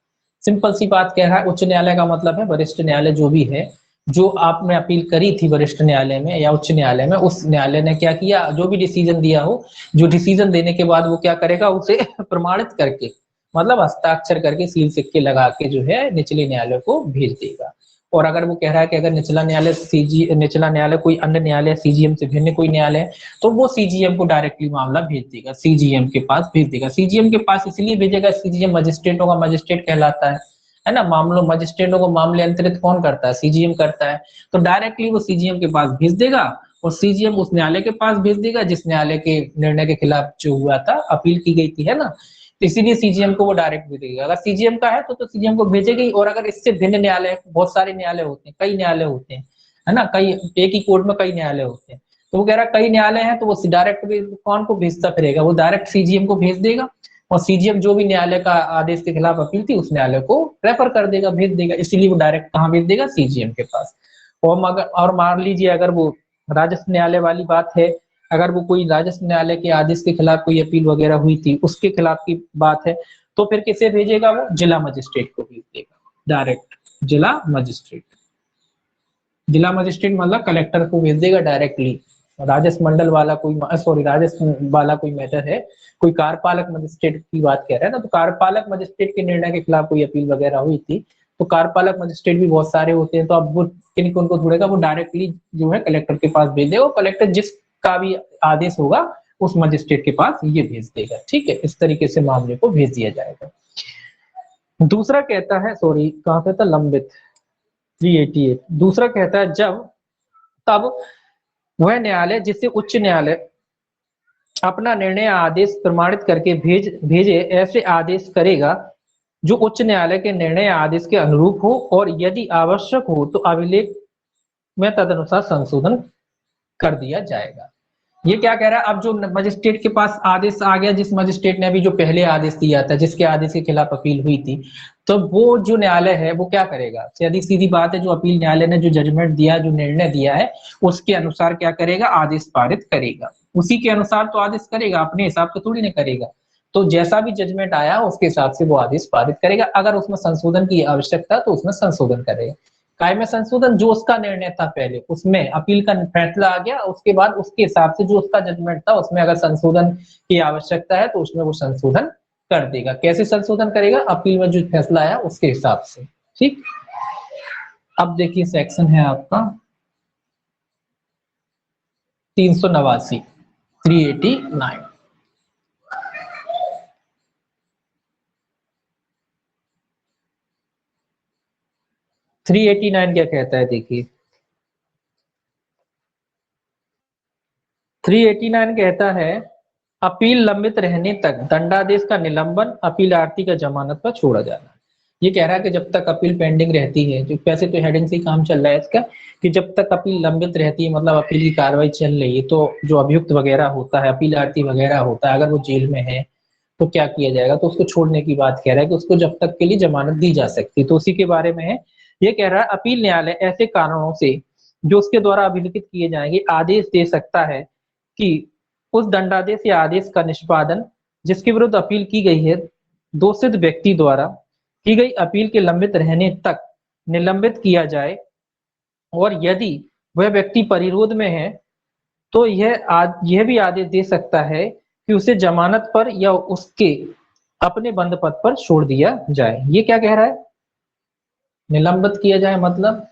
सिंपल सी बात कह रहा है, उच्च न्यायालय का मतलब है वरिष्ठ न्यायालय जो भी है, जो आपने अपील करी थी वरिष्ठ न्यायालय में या उच्च न्यायालय में, उस न्यायालय ने क्या किया, जो भी डिसीजन दिया हो, जो डिसीजन देने के बाद वो क्या करेगा उसे प्रमाणित करके मतलब हस्ताक्षर करके सील सिक्के लगा के जो है निचले न्यायालय को भेज देगा। और अगर वो कह रहा है कि अगर निचला न्यायालय कोई अन्य न्यायालय सीजीएम से भिन्न कोई न्यायालय तो वो सीजीएम को डायरेक्टली मामला भेज देगा, सीजीएम के पास भेज देगा। सीजीएम के पास इसलिए भेजेगा, सीजीएम मजिस्ट्रेटों का मजिस्ट्रेट कहलाता है ना, मामलों मजिस्ट्रेटों को मामले अंतरित कौन करता है, सीजीएम करता है। तो डायरेक्टली वो सीजीएम के पास भेज देगा और सीजीएम उस न्यायालय के पास भेज देगा जिस न्यायालय के निर्णय के खिलाफ जो हुआ था अपील की गई थी, है ना। तो इसीलिए सीजीएम को वो डायरेक्ट भेजेगा, अगर सीजीएम का है तो सीजीएम को भेजेगी। और अगर इससे भिन्न न्यायालय, बहुत सारे न्यायालय होते हैं, कई न्यायालय होते हैं, है ना, कई एक ही कोर्ट में कई न्यायालय होते हैं, तो वो कह रहा है कई न्यायालय हैं तो वो डायरेक्ट कौन को भेजता फिरेगा, वो डायरेक्ट सीजीएम को भेज देगा और सीजीएम जो भी न्यायालय का आदेश के खिलाफ अपील थी उस न्यायालय को रेफर कर देगा, भेज देगा। इसीलिए वो डायरेक्ट कहाँ भेज देगा, सीजीएम के पास। और मान लीजिए अगर वो राजस्व न्यायालय वाली बात है, अगर वो कोई राजस्व न्यायालय के आदेश के खिलाफ कोई अपील वगैरह हुई थी उसके खिलाफ की बात है तो फिर किसे भेजेगा, वो जिला मजिस्ट्रेट को भेज देगा, डायरेक्ट जिला मजिस्ट्रेट। जिला मजिस्ट्रेट मतलब कलेक्टर को भेज देगा डायरेक्टली। राजस्व मंडल वाला कोई, सॉरी राजस्व वाला कोई मैटर है, कोई कार्यपालक मजिस्ट्रेट की बात कह रहे हैं ना, तो कार्यपालक मजिस्ट्रेट के निर्णय के खिलाफ कोई अपील वगैरह हुई थी, तो कार्यपालक मजिस्ट्रेट भी बहुत सारे होते हैं, तो अब वो किन उनको ढूंढेगा, वो डायरेक्टली जो है कलेक्टर के पास भेज देगा, वो कलेक्टर जिसका भी आदेश होगा उस मजिस्ट्रेट के पास ये भेज देगा। ठीक है, इस तरीके से मामले को भेज दिया जाएगा। दूसरा कहता है, सॉरी कहां पे था, लंबित 388। दूसरा कहता है जब तब वह न्यायालय जिससे उच्च न्यायालय अपना निर्णय आदेश प्रमाणित करके भेजे ऐसे आदेश करेगा जो उच्च न्यायालय के निर्णय आदेश के अनुरूप हो, और यदि आवश्यक हो तो अभिलेख में तदनुसार संशोधन कर दिया जाएगा। ये क्या कह रहा है, अब जो मजिस्ट्रेट के पास आदेश आ गया, जिस मजिस्ट्रेट ने अभी जो पहले आदेश दिया था, जिसके आदेश के खिलाफ अपील हुई थी, तो वो जो न्यायालय है वो क्या करेगा, सीधी सीधी बात है, जो अपील न्यायालय ने जो जजमेंट दिया, जो निर्णय दिया है, उसके अनुसार क्या करेगा, आदेश पारित करेगा। उसी के अनुसार तो आदेश करेगा, अपने हिसाब से थोड़ी ना करेगा। तो जैसा भी जजमेंट आया उसके हिसाब से वो आदेश पारित करेगा। अगर उसमें संशोधन की आवश्यकता तो उसमें संशोधन करेगा। काय में संशोधन, जो उसका निर्णय था पहले उसमें अपील का फैसला आ गया, उसके बाद उसके हिसाब से जो उसका जजमेंट था उसमें अगर संशोधन की आवश्यकता है तो उसमें वो संशोधन कर देगा। कैसे संशोधन करेगा, अपील में जो फैसला आया उसके हिसाब से। ठीक, अब देखिए सेक्शन है आपका 389, 389। थ्री 389 क्या कहता है, देखिए 389 कहता है अपील लंबित रहने तक दंडादेश का निलंबन अपीलार्थी का जमानत पर छोड़ा जाना। ये कह रहा है कि जब तक अपील पेंडिंग रहती है, जो वैसे तो हेडिंग से ही काम चल रहा है इसका, कि जब तक अपील लंबित रहती है मतलब अपील की कार्रवाई चल रही है, तो जो अभियुक्त वगैरह होता है, अपीलार्थी वगैरह होता है, अगर वो जेल में है तो क्या किया जाएगा, तो उसको छोड़ने की बात कह रहा है कि उसको जब तक के लिए जमानत दी जा सकती है, तो उसी के बारे में है। ये कह रहा है अपील न्यायालय ऐसे कारणों से जो उसके द्वारा अभिलिखित किए जाएंगे आदेश दे सकता है कि उस दंडादेश या आदेश का निष्पादन जिसके विरुद्ध अपील की गई है दोषित व्यक्ति द्वारा की गई अपील के लंबित रहने तक निलंबित किया जाए, और यदि वह व्यक्ति परिरोध में है तो यह भी आदेश दे सकता है कि उसे जमानत पर या उसके अपने बंद पद पर छोड़ दिया जाए। ये क्या कह रहा है, निलंबित किया जाए, मतलब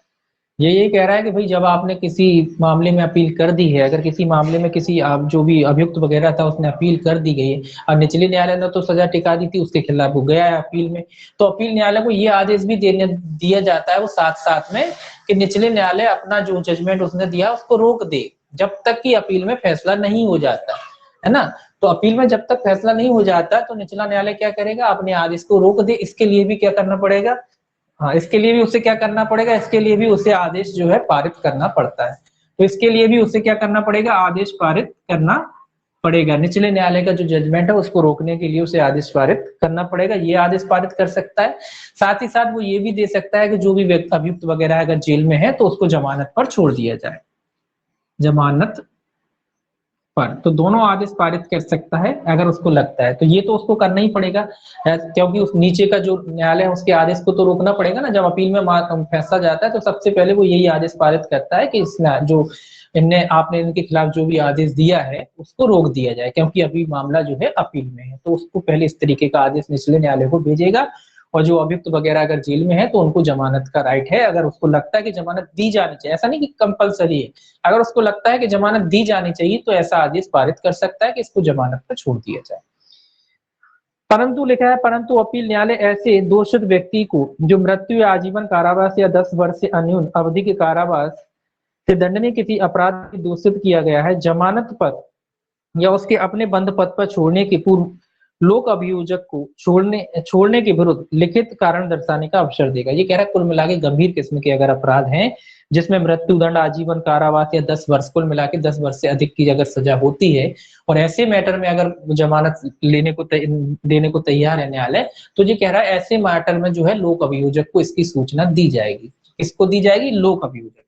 ये कह रहा है कि भाई जब आपने किसी मामले में अपील कर दी है, अगर किसी मामले में किसी आप जो भी अभियुक्त वगैरह था उसने अपील कर दी गई है, और निचले न्यायालय ने तो सजा टिका दी थी, उसके खिलाफ वो गया है अपील में, तो अपील न्यायालय को ये आदेश भी दिया जाता है वो साथ साथ में, कि निचले न्यायालय अपना जो जजमेंट उसने दिया उसको रोक दे जब तक कि अपील में फैसला नहीं हो जाता है ना। तो अपील में जब तक फैसला नहीं हो जाता तो निचला न्यायालय क्या करेगा, अपने आदेश को रोक दे। इसके लिए भी क्या करना पड़ेगा, हाँ इसके लिए भी उसे क्या करना पड़ेगा, इसके लिए भी उसे आदेश जो है पारित करना पड़ता है। तो इसके लिए भी उसे क्या करना पड़ेगा, आदेश पारित करना पड़ेगा। निचले न्यायालय का जो जजमेंट है उसको रोकने के लिए उसे आदेश पारित करना पड़ेगा। ये आदेश पारित कर सकता है, साथ ही साथ वो ये भी दे सकता है कि जो भी व्यक्ति अभियुक्त वगैरह अगर जेल में है तो उसको जमानत पर छोड़ दिया जाए, जमानत पर। तो दोनों आदेश पारित कर सकता है अगर उसको लगता है, तो ये तो उसको करना ही पड़ेगा, क्योंकि उस नीचे का जो न्यायालय है उसके आदेश को तो रोकना पड़ेगा ना। जब अपील में फैसला जाता है तो सबसे पहले वो यही आदेश पारित करता है कि इस जो आपने इनके खिलाफ जो भी आदेश दिया है उसको रोक दिया जाए, क्योंकि अभी मामला जो है अपील में है। तो उसको पहले इस तरीके का आदेश निचले न्यायालय को भेजेगा, और जो अभियुक्त वगैरह अगर जेल में है तो उनको जमानत का राइट है, अगर उसको लगता है कि जमानत दी जानी चाहिए, ऐसा नहीं कि कंपलसरी है, अगर उसको लगता है कि जमानत दी जानी चाहिए तो ऐसा आदेश पारित कर सकता है कि इसको जमानत पर छोड़ दिया जाए। परंतु लिखा है, परंतु अपील न्यायालय ऐसे दोषित व्यक्ति को जो मृत्यु या आजीवन कारावास या 10 वर्ष से अन्यून अवधि के कारावास से दंडनीय किसी अपराध से दोषित किया गया है, जमानत पर या उसके अपने बंद पद पर छोड़ने के पूर्व लोक अभियोजक को छोड़ने के विरुद्ध लिखित कारण दर्शाने का अवसर देगा। ये कह रहा है कुल मिला के गंभीर किस्म के अगर अपराध हैं जिसमें मृत्यु दंड, आजीवन कारावास या 10 वर्ष, कुल मिला के 10 वर्ष से अधिक की अगर सजा होती है, और ऐसे मैटर में अगर जमानत देने को तैयार है न्यायालय, तो ये कह रहा है ऐसे मैटर में जो है लोक अभियोजक को इसकी सूचना दी जाएगी। किसको दी जाएगी, लोक अभियोजक,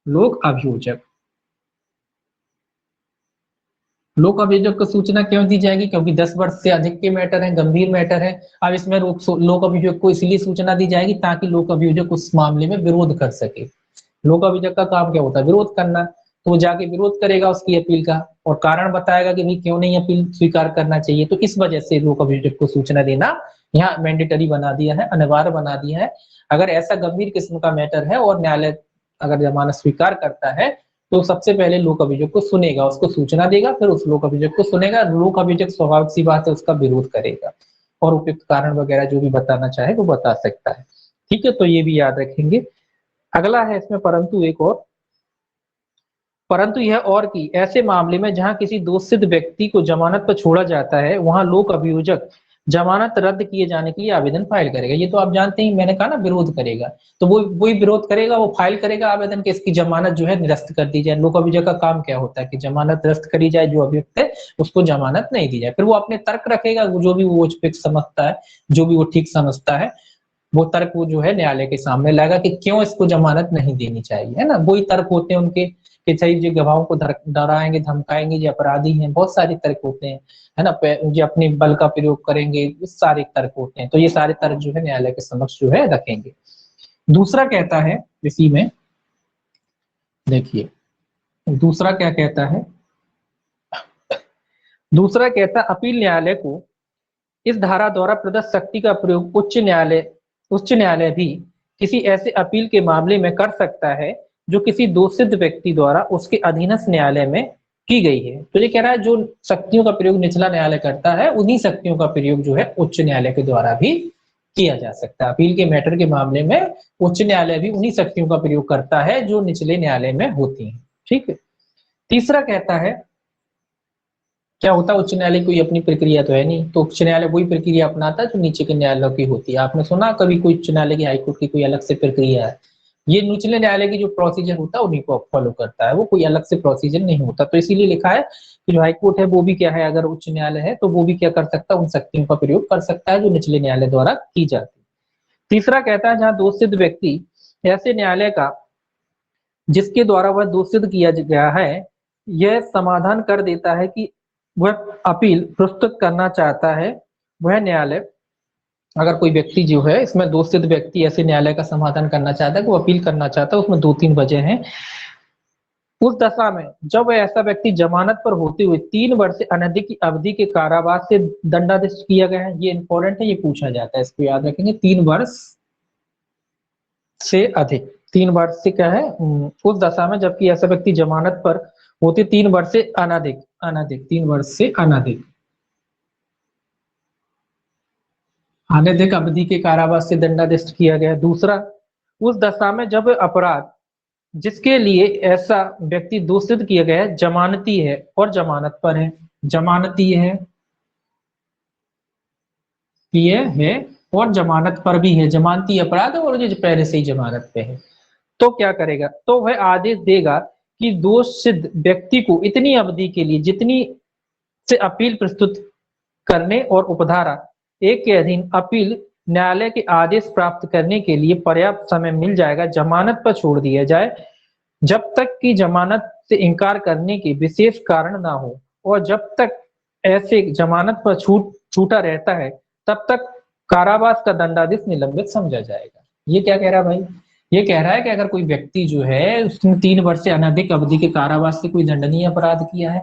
लोक अभियोजक। लोक अभियोजक को सूचना क्यों दी जाएगी, क्योंकि 10 वर्ष से अधिक के मैटर है, गंभीर मैटर है। अब इसमें लोक अभियोजक को इसलिए सूचना दी जाएगी ताकि लोक अभियोजक उस मामले में विरोध कर सके। लोक अभियोजक का काम क्या होता है? विरोध करना। तो वो जाके विरोध करेगा उसकी अपील का और कारण बताएगा कि भाई क्यों नहीं अपील स्वीकार करना चाहिए। तो इस वजह से लोक अभियोजक को सूचना देना यहाँ मैंडेटरी बना दिया है, अनिवार्य बना दिया है। अगर ऐसा गंभीर किस्म का मैटर है और न्यायालय अगर जमानत स्वीकार करता है तो सबसे पहले लोक अभियोजक को सुनेगा, उसको सूचना देगा, फिर उस लोक अभियोजक को सुनेगा। लोक अभियोजक स्वाभाविक सी बात है उसका विरोध करेगा और उपयुक्त कारण वगैरह जो भी बताना चाहे वो बता सकता है। ठीक है, तो ये भी याद रखेंगे। अगला है इसमें परंतु एक और, परंतु यह और कि ऐसे मामले में जहां किसी दोषसिद्ध व्यक्ति को जमानत पर छोड़ा जाता है वहां लोक अभियोजक जमानत रद्द किए जाने के लिए आवेदन फाइल करेगा। ये तो आप जानते हैं, मैंने कहा ना विरोध करेगा, तो वो वही विरोध करेगा, वो फाइल करेगा आवेदन कि इसकी जमानत जो है निरस्त कर दी जाए। लोक अभियोजक का काम क्या होता है कि जमानत निरस्त करी जाए, जो अभियुक्त है उसको जमानत नहीं दी जाए। फिर वो अपने तर्क रखेगा, जो भी वो उचित समझता है, जो भी वो ठीक समझता है, वो तर्क वो जो है न्यायालय के सामने लाएगा कि क्यों इसको जमानत नहीं देनी चाहिए, है ना। वही तर्क होते हैं उनके कि सही जो गवाहों को डराएंगे, धमकाएंगे, जो अपराधी हैं, बहुत सारे तर्क होते हैं, है ना, जो अपने बल का प्रयोग करेंगे, ये सारे तर्क होते हैं। तो ये सारे तर्क जो है न्यायालय के समक्ष जो है रखेंगे। दूसरा कहता है इसी में, देखिए दूसरा क्या कहता है, दूसरा कहता है अपील न्यायालय को इस धारा द्वारा प्रदत्त शक्ति का प्रयोग उच्च न्यायालय भी किसी ऐसे अपील के मामले में कर सकता है जो किसी दोषित व्यक्ति द्वारा उसके अधीनस्थ न्यायालय में की गई है। तो ये कह रहा है जो शक्तियों का प्रयोग निचला न्यायालय करता है उन्हीं शक्तियों का प्रयोग जो है उच्च न्यायालय के द्वारा भी किया जा सकता है। अपील के मैटर के मामले में उच्च न्यायालय भी उन्हीं शक्तियों का प्रयोग करता है जो निचले न्यायालय में होती है। ठीक है। तीसरा कहता है क्या होता है, उच्च न्यायालय कोई अपनी प्रक्रिया तो है नहीं, तो उच्च न्यायालय वही प्रक्रिया अपनाता है जो नीचे के न्यायालयों की होती है। आपने सुना कभी कोई उच्च न्यायालय की हाईकोर्ट की कोई अलग से प्रक्रिया है? ये निचले न्यायालय की जो प्रोसीजर होता है उन्हीं को फॉलो करता है, वो कोई अलग से प्रोसीजर नहीं होता। तो इसीलिए लिखा है कि जो हाईकोर्ट है वो भी क्या है, अगर उच्च न्यायालय है तो वो भी क्या कर सकता है, उन शक्तियों का प्रयोग कर सकता है जो निचले न्यायालय द्वारा की जाती है। तीसरा कहता है जहां दोषित व्यक्ति ऐसे न्यायालय का जिसके द्वारा वह दोषित किया गया है यह समाधान कर देता है कि वह अपील प्रस्तुत करना चाहता है, वह न्यायालय, अगर कोई व्यक्ति जो है इसमें दोषित व्यक्ति ऐसे न्यायालय का समाधान करना चाहता है कि वो अपील करना चाहता है, उसमें 2-3 वजह हैं। उस दशा में जब वह ऐसा व्यक्ति जमानत पर होते हुए 3 वर्ष से अनधिक की अवधि के कारावास से दंडादेश किया गया है। ये इंपॉर्टेंट है, ये पूछा जाता है, इसको याद रखेंगे। 3 वर्ष से अधिक, 3 वर्ष से क्या है, उस दशा में जबकि ऐसा व्यक्ति जमानत पर होते 3 वर्ष से अनधिक, 3 वर्ष से अनधिक अवधि के कारावास से दंडादेश किया गया। दूसरा, उस दशा में जब अपराध जिसके लिए ऐसा व्यक्ति दोषित किया गया है जमानती है और जमानत पर है, जमानती है, ये है और जमानत पर भी है, जमानती अपराध है और जो पहले से ही जमानत पे है, तो क्या करेगा, तो वह आदेश देगा कि दोष सिद्ध व्यक्ति को इतनी अवधि के लिए जितनी से अपील प्रस्तुत करने और उपधारा 1 के अधीन अपील न्यायालय के आदेश प्राप्त करने के लिए पर्याप्त समय मिल जाएगा, जमानत पर छोड़ दिया जाए जब तक कि जमानत से इनकार करने के विशेष कारण ना हो, और जब तक ऐसे जमानत पर छूटा रहता है तब तक कारावास का दंडादेश निलंबित समझा जाएगा। ये क्या कह रहा है भाई, ये कह रहा है कि अगर कोई व्यक्ति जो है उसने 3 वर्ष से अनधिक अवधि के कारावास से कोई दंडनीय अपराध किया है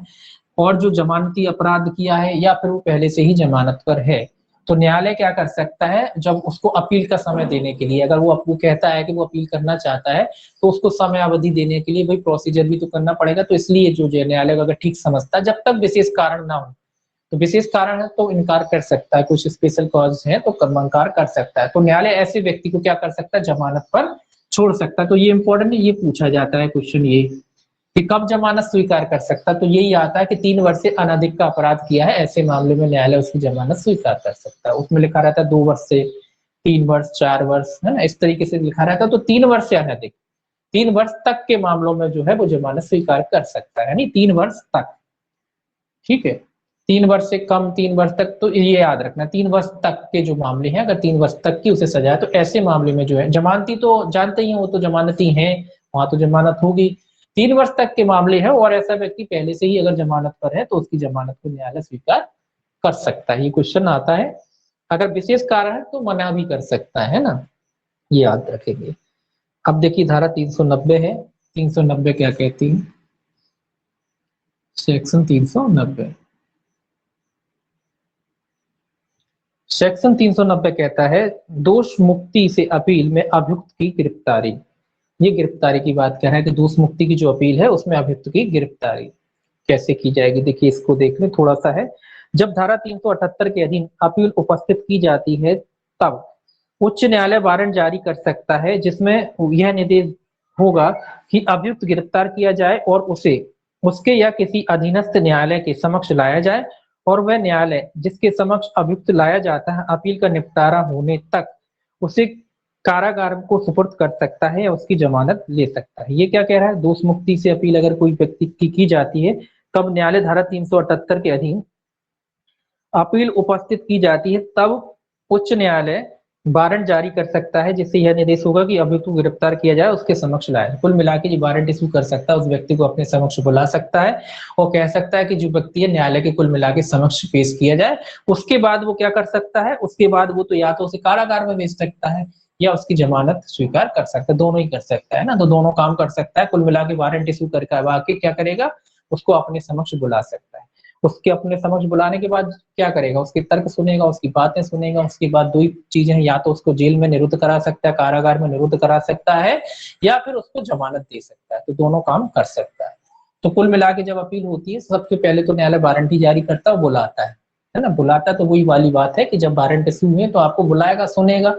और जो जमानती अपराध किया है या फिर वो पहले से ही जमानत पर है, तो न्यायालय क्या कर सकता है, जब उसको अपील का समय देने के लिए, अगर वो कहता है कि वो अपील करना चाहता है तो उसको समय अवधि देने के लिए भाई प्रोसीजर भी तो करना पड़ेगा। तो इसलिए जो न्यायालय अगर ठीक समझता है, जब तक विशेष कारण ना हो, तो विशेष कारण है तो इनकार कर सकता है, कुछ स्पेशल कॉज है तो इनकार कर सकता है, तो न्यायालय ऐसे व्यक्ति को क्या कर सकता है, जमानत पर छोड़ सकता है। तो ये इंपॉर्टेंट है, ये पूछा जाता है क्वेश्चन ये कि कब जमानत स्वीकार कर सकता है, तो यही आता है कि 3 वर्ष से अनधिक का अपराध किया है, ऐसे मामले में न्यायालय उसकी जमानत स्वीकार कर सकता है। उसमें लिखा रहता है 2 वर्ष से 3 वर्ष, 4 वर्ष, है ना, इस तरीके से लिखा रहता है। तो 3 वर्ष से अनधिक, 3 वर्ष तक के मामलों में जो है वो जमानत स्वीकार कर सकता है, यानी 3 वर्ष तक। ठीक है, 3 वर्ष से कम, 3 वर्ष तक, तो ये याद रखना 3 वर्ष तक के जो मामले हैं, अगर 3 वर्ष तक की उसे सजा है तो ऐसे मामले में जो है जमानती, तो जानते ही हैं वो तो जमानती है, वहां तो जमानत होगी। 3 वर्ष तक के मामले हैं और ऐसा व्यक्ति पहले से ही अगर जमानत पर है तो उसकी जमानत को न्यायालय स्वीकार कर सकता है। ये क्वेश्चन आता है, अगर विशेष कारण है तो मना भी कर सकता है ना, ये याद रखेंगे। अब देखिए धारा 390 है, 390 क्या कहती है, सेक्शन 390, सेक्शन 390 कहता है दोष मुक्ति से अपील में अभियुक्त की गिरफ्तारी। ये गिरफ्तारी की बात कर रहा है कि दोष मुक्ति की जो अपील है उसमें अभियुक्त की गिरफ्तारी कैसे की जाएगी। देखिए इसको देख लें थोड़ा सा है। जब धारा 378 के अधीन अपील उपस्थित की जाती है तब उच्च न्यायालय वारंट जारी कर सकता है जिसमें यह निर्देश होगा कि अभियुक्त गिरफ्तार किया जाए और उसे उसके या किसी अधीनस्थ न्यायालय के समक्ष लाया जाए और वह न्यायालय जिसके समक्ष अभियुक्त लाया जाता है अपील का निपटारा होने तक उसे कारागार को सुपुर्द कर सकता है या उसकी जमानत ले सकता है। ये क्या कह रहा है, दोष मुक्ति से अपील अगर कोई व्यक्ति की जाती है तब न्यायालय धारा 378 के अधीन अपील उपस्थित की जाती है तब उच्च न्यायालय वारंट जारी कर सकता है जिससे यह निर्देश होगा कि अभियुक्त को गिरफ्तार किया जाए उसके समक्ष लाए। कुल मिला के वारंट इशू कर सकता है, उस व्यक्ति को अपने समक्ष बुला सकता है और कह सकता है कि जो व्यक्ति है न्यायालय के कुल मिला के समक्ष पेश किया जाए। उसके बाद वो क्या कर सकता है, उसके बाद वो तो या तो उसे कारागार में भेज सकता है या उसकी जमानत स्वीकार कर सकता है, दोनों ही कर सकता है ना, तो दोनों काम कर सकता है। कुल मिला के वारंट इशू करके क्या करेगा, उसको अपने समक्ष बुला सकता है। उसके अपने समक्ष बुलाने के बाद क्या करेगा, उसके तर्क सुनेगा, उसकी बातें सुनेगा, उसके बाद दो ही चीजें हैं, या तो उसको जेल में निरुद्ध करा सकता है, कारागार में निरुद्ध करा सकता है या फिर उसको जमानत दे सकता है, तो दोनों काम कर सकता है। तो कुल मिला के जब अपील होती है सबसे पहले तो न्यायालय वारंट ही जारी करता है, बुलाता है ना, बुलाता तो वही वाली बात है कि जब वारंट इशू हुए तो आपको बुलाएगा, सुनेगा,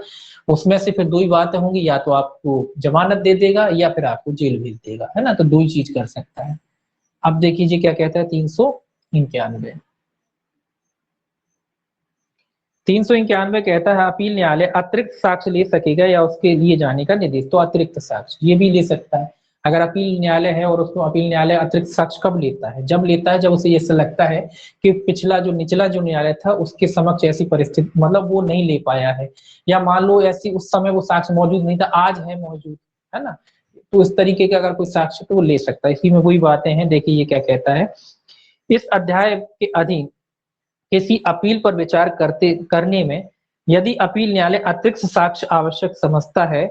उसमें से फिर दो ही बातें होंगी, या तो आपको जमानत दे देगा या फिर आपको जेल भेज देगा, है ना, तो दो ही चीज कर सकता है। अब देखिए क्या कहता है 391, 391 कहता है अपील न्यायालय अतिरिक्त साक्ष्य ले सकेगा या उसके लिए जाने का निर्देश। तो अतिरिक्त साक्ष्य ये भी ले सकता है। अगर अपील न्यायालय है और उसको अपील न्यायालय अतिरिक्त साक्ष्य कब लेता है, जब लेता है जब उसे ये लगता है कि पिछला जो निचला जो न्यायालय था उसके समक्ष ऐसी परिस्थिति मतलब वो नहीं ले पाया है, या मान लो ऐसी उस समय वो साक्ष्य मौजूद नहीं था, आज है मौजूद, है ना, तो इस तरीके का अगर कोई साक्ष्य तो वो ले सकता है। इसी में वही बातें हैं। देखिए ये क्या कहता है, इस अध्याय के अधीन किसी अपील पर विचार करने में यदि अपील न्यायालय अतिरिक्त साक्ष्य आवश्यक समझता है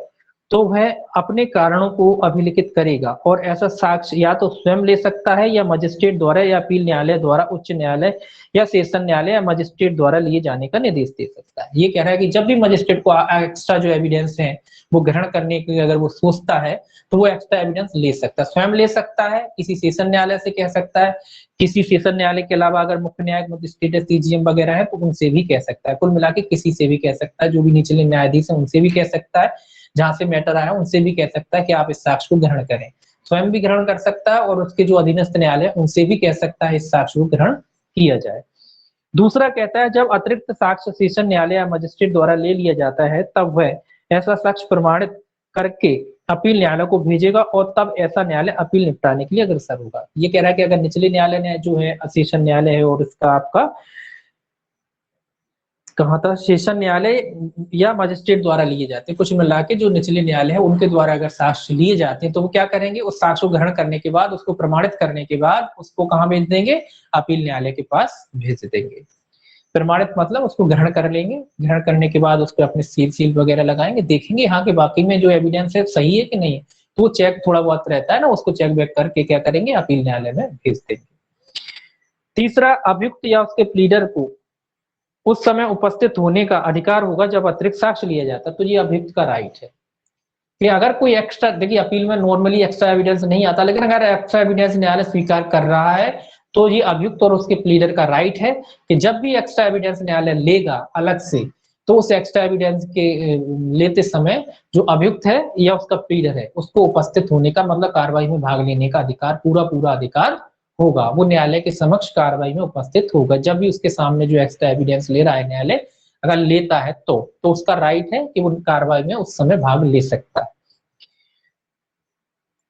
तो वह अपने कारणों को अभिलिखित करेगा और ऐसा साक्ष्य या तो स्वयं ले सकता है या मजिस्ट्रेट द्वारा या अपील न्यायालय द्वारा उच्च न्यायालय या सेशन न्यायालय या मजिस्ट्रेट द्वारा लिए जाने का निर्देश दे सकता है। ये कह रहा है कि जब भी मजिस्ट्रेट को एक्स्ट्रा जो एविडेंस है वो ग्रहण करने के लिए अगर वो सोचता है तो वो एक्स्ट्रा एविडेंस ले सकता है, स्वयं ले सकता है, किसी सेशन न्यायालय से कह सकता है, किसी सेशन न्यायालय के अलावा अगर मुख्य न्यायिक मजिस्ट्रेट सीजीएम वगैरह है तो उनसे भी कह सकता है। कुल मिला के किसी से भी कह सकता है, जो भी निचले न्यायाधीश है उनसे भी कह सकता है, जहां से मैटर आया उनसे भी कह सकता है कि आप इस साक्ष्य को ग्रहण करें। स्वयं भी ग्रहण कर सकता है और उसके जो अधीनस्थ न्यायालय उनसे भी कह सकता है इस साक्ष्य को ग्रहण किया जाए। दूसरा कहता है जब अतिरिक्त साक्ष्य सेशन न्यायालय या मजिस्ट्रेट द्वारा ले लिया जाता है तब वह ऐसा साक्ष्य प्रमाणित करके अपील न्यायालय को भेजेगा और तब ऐसा न्यायालय अपील निपटाने के लिए अग्रसर होगा। ये कह रहा है कि अगर निचले न्यायालय ने जो है सेशन न्यायालय है और इसका आपका कहा था सेशन न्यायालय या मजिस्ट्रेट द्वारा लिए जाते हैं, कुछ मिला के जो निचले न्यायालय है उनके द्वारा अगर साक्ष्य लिए जाते हैं तो वो क्या करेंगे, उस साक्ष्य को ग्रहण करने के बाद उसको प्रमाणित करने के बाद उसको कहाँ भेज देंगे, अपील न्यायालय के पास भेज देंगे। प्रमाणित मतलब उसको ग्रहण कर लेंगे, ग्रहण करने के बाद उस पर अपने सील वगैरह लगाएंगे, देखेंगे हाँ कि बाकी में जो एविडेंस है सही है कि नहीं है, तो वो चेक थोड़ा बहुत रहता है ना, उसको चेक बैक करके क्या करेंगे, अपील न्यायालय में भेज देंगे। तीसरा, अभियुक्त या उसके प्लीडर को उस समय उपस्थित होने का अधिकार होगा जब अतिरिक्त साक्ष्य लिया जाता है। तो ये अभियुक्त का राइट है कि अगर कोई एक्स्ट्रा, देखिए अपील में नॉर्मली एक्स्ट्रा एविडेंस नहीं आता, लेकिन अगर एक्स्ट्रा एविडेंस न्यायालय स्वीकार कर रहा है तो ये अभियुक्त और उसके प्लीडर का राइट है कि जब भी एक्स्ट्रा एविडेंस न्यायालय लेगा अलग से तो उस एक्स्ट्रा एविडेंस के लेते समय जो अभियुक्त है या उसका प्लीडर है उसको उपस्थित होने का मतलब कार्रवाई में भाग लेने का अधिकार, पूरा अधिकार होगा। वो न्यायालय के समक्ष कार्रवाई में उपस्थित होगा जब भी उसके सामने जो एक्स्ट्रा एविडेंस ले रहा है न्यायालय अगर लेता है तो उसका राइट है कि वो कार्रवाई में उस समय भाग ले सकता है।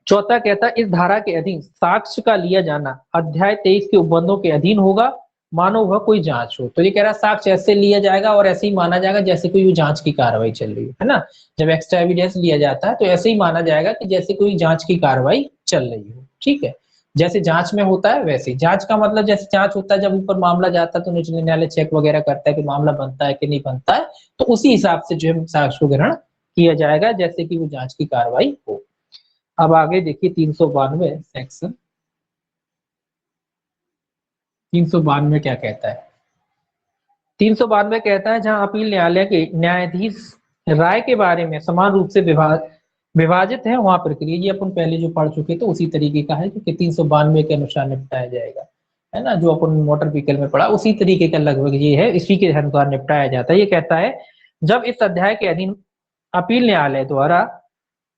चौथा कहता है इस धारा के अधीन साक्ष्य का लिया जाना अध्याय 23 के उपबंधों के अधीन होगा मानो वह कोई जांच हो। तो ये कह रहा है साक्ष्य ऐसे लिया जाएगा और ऐसे ही माना जाएगा जैसे कोई जांच की कार्रवाई चल रही है ना, जब एक्स्ट्रा एविडेंस लिया जाता है तो ऐसे ही माना जाएगा कि जैसे कोई जांच की कार्रवाई चल रही हो, ठीक है, जैसे जांच में होता है वैसे। जांच का मतलब जैसे जांच होता है जब ऊपर मामला जाता है तो निचले न्यायालय चेक वगैरह करता है कि मामला बनता है कि नहीं बनता है, तो उसी हिसाब से जो है साक्ष्य को ग्रहण किया जाएगा जैसे कि वो जांच की कार्रवाई हो। अब आगे देखिए 392 सेक्शन 392 क्या कहता है। 392 कहता है जहां अपील न्यायालय के न्यायाधीश राय के बारे में समान रूप से विभाजित है वहां प्रक्रिया, ये अपन पहले जो पढ़ चुके थे उसी तरीके का है, क्योंकि 392 के अनुसार निपटाया जाएगा, है ना, जो अपन मोटर व्हीकल में पढ़ा उसी तरीके का लगभग ये है, इसी के अनुसार निपटाया जाता है। ये कहता है जब इस अध्याय के अधीन अपील न्यायालय द्वारा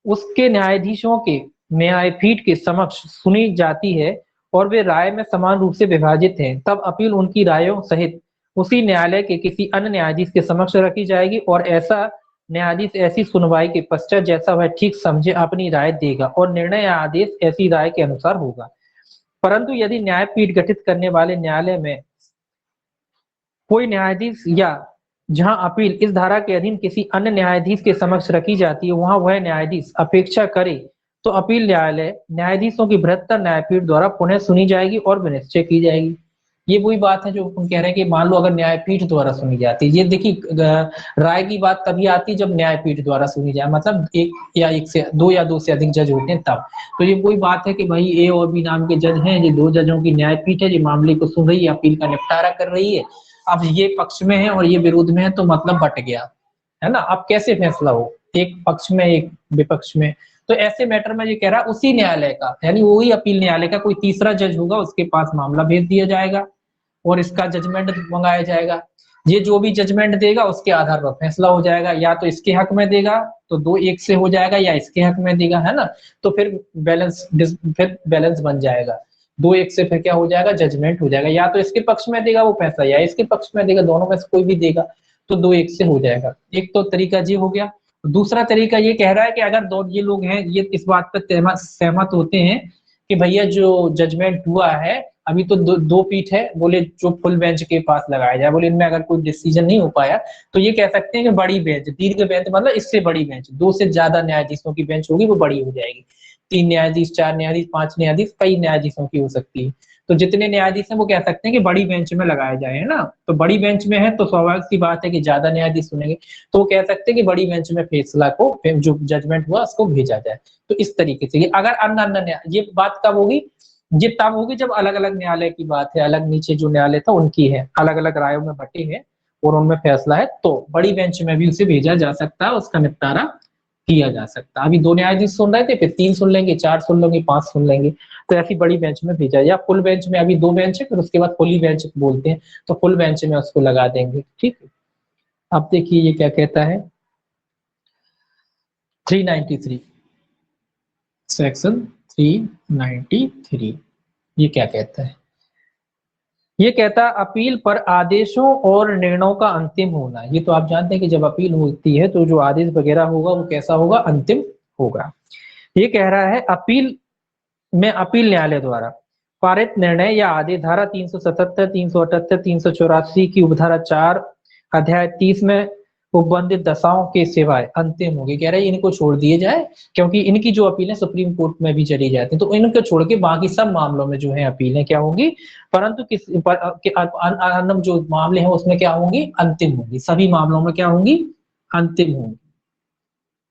उसके न्यायाधीशों के न्यायपीठ के समक्ष सुनी जाती है और वे राय में समान रूप से विभाजित हैं, तब अपील उनकी रायों सहित उसी न्यायालय के किसी अन्य न्यायाधीश के समक्ष रखी जाएगी और ऐसा न्यायाधीश ऐसी सुनवाई के पश्चात जैसा वह ठीक समझे अपनी राय देगा और निर्णय या आदेश ऐसी राय के अनुसार होगा। परंतु यदि न्यायपीठ गठित करने वाले न्यायालय में कोई न्यायाधीश या जहां अपील इस धारा के अधीन किसी अन्य न्यायाधीश के समक्ष रखी जाती है वहां वह न्यायाधीश अपेक्षा करे तो अपील न्यायालय न्यायाधीशों की बृहत्तर न्यायपीठ द्वारा पुनः सुनी जाएगी और विनिश्चय की जाएगी। ये वही बात है जो हम कह रहे हैं कि मान लो अगर न्यायपीठ द्वारा सुनी जाती है, ये देखिए राय की बात तभी आती है जब न्यायपीठ द्वारा सुनी जाए, मतलब एक या एक से दो या दो से अधिक जज होते हैं तब। तो ये वही बात है कि भाई ए और बी नाम के जज हैं, ये दो जजों की न्यायपीठ है, ये मामले को सुन रही है, अपील का निपटारा कर रही है। अब ये पक्ष में है और ये विरोध में है तो मतलब बट गया, है ना। अब कैसे फैसला हो, एक पक्ष में एक विपक्ष में, तो ऐसे मैटर में ये कह रहा है उसी न्यायालय का यानी वही अपील न्यायालय का कोई तीसरा जज होगा उसके पास मामला भेज दिया जाएगा और इसका जजमेंट मंगाया जाएगा। ये जो भी जजमेंट देगा उसके आधार पर फैसला हो जाएगा, या तो इसके हक में देगा तो 2-1 से हो जाएगा या इसके हक में देगा, है ना। तो फिर बैलेंस बन जाएगा 2-1 से, फिर क्या हो जाएगा जजमेंट हो जाएगा, या तो इसके पक्ष में देगा वो फैसला या इसके पक्ष में देगा, दोनों में से कोई भी देगा तो 2-1 से हो जाएगा। एक तो तरीका ये हो गया। दूसरा तरीका ये कह रहा है कि अगर दो ये लोग हैं ये इस बात पर सहमत होते हैं कि भैया जो जजमेंट हुआ है अभी तो दो पीठ है, बोले जो फुल बेंच के पास लगाया जाए, बोले इनमें अगर कोई डिसीजन नहीं हो पाया तो ये कह सकते हैं कि बड़ी बेंच, दीर्घ बेंच मतलब इससे बड़ी बेंच, 2 से ज्यादा न्यायाधीशों की बेंच होगी वो बड़ी हो जाएगी, 3 न्यायाधीश, 4 न्यायाधीश, 5 न्यायाधीश, कई न्यायाधीशों की हो सकती है। तो जितने न्यायाधीश हैं वो कह सकते हैं कि बड़ी बेंच में लगाया जाए, है ना। तो बड़ी बेंच में है तो स्वाभाविक सी बात है कि ज्यादा न्यायाधीश सुनेंगे, तो वो कह सकते हैं कि बड़ी बेंच में फैसला को जो जजमेंट हुआ उसको भेजा जाए। तो इस तरीके से अगर अन्य ये बात कब होगी, ये तब होगी जब अलग अलग न्यायालय की बात है, अलग नीचे जो न्यायालय था उनकी है, अलग अलग रायों में बटे हैं और उनमें फैसला है, तो बड़ी बेंच में भी उसे भेजा जा सकता है, उसका निपटारा किया जा सकता है। अभी 2 न्यायाधीश सुन रहे थे, फिर 3 सुन लेंगे, 4 सुन लेंगे, 5 सुन लेंगे, तो ऐसी बड़ी बेंच में भेजा, या फुल बेंच में अभी 2 बेंच है फिर उसके बाद फुली बेंच बोलते हैं तो फुल बेंच में उसको लगा देंगे। ठीक है, अब देखिए ये क्या कहता है 393 सेक्शन 393 ये क्या कहता है। ये कहता है अपील पर आदेशों और निर्णयों का अंतिम होना। ये तो आप जानते हैं कि जब अपील होती है तो जो आदेश वगैरह होगा वो कैसा होगा, अंतिम होगा। ये कह रहा है अपील में अपील न्यायालय द्वारा पारित निर्णय या आदेश धारा 377, 378, 384 की उपधारा 4 अध्याय 30 में उपबंधित दशाओं के सिवाय अंतिम होगी। कह रहे हैं इनको छोड़ दिए जाए क्योंकि इनकी जो अपीलें सुप्रीम कोर्ट में भी चली जाती है, तो इनको छोड़ के बाकी सब मामलों में जो है अपीलें क्या होंगी, परंतु अन्य जो मामले हैं उसमें क्या होंगी, अंतिम होंगी। सभी मामलों में क्या होंगी, अंतिम होंगी।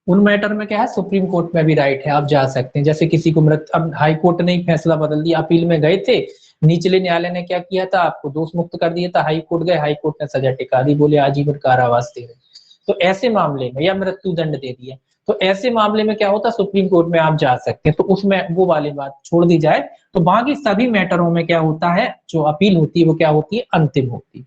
उन मैटर में क्या है सुप्रीम कोर्ट में भी राइट है, आप जा सकते हैं। जैसे किसी को अब हाई कोर्ट ने फैसला बदल दिया, अपील में गए थे, निचले न्यायालय ने क्या किया था, आपको दोष मुक्त कर दिया था, हाई कोर्ट गए, हाई कोर्ट ने सजा टिका दी, बोले आजीवन कारावास दे रहे। तो ऐसे मामले में या मृत्यु दंड दे दिया, तो ऐसे मामले में क्या होता है सुप्रीम कोर्ट में आप जा सकते हैं। तो उसमें वो वाली बात छोड़ दी जाए तो बाकी सभी मैटरों में क्या होता है, जो अपील होती है वो क्या होती है, अंतिम होती है।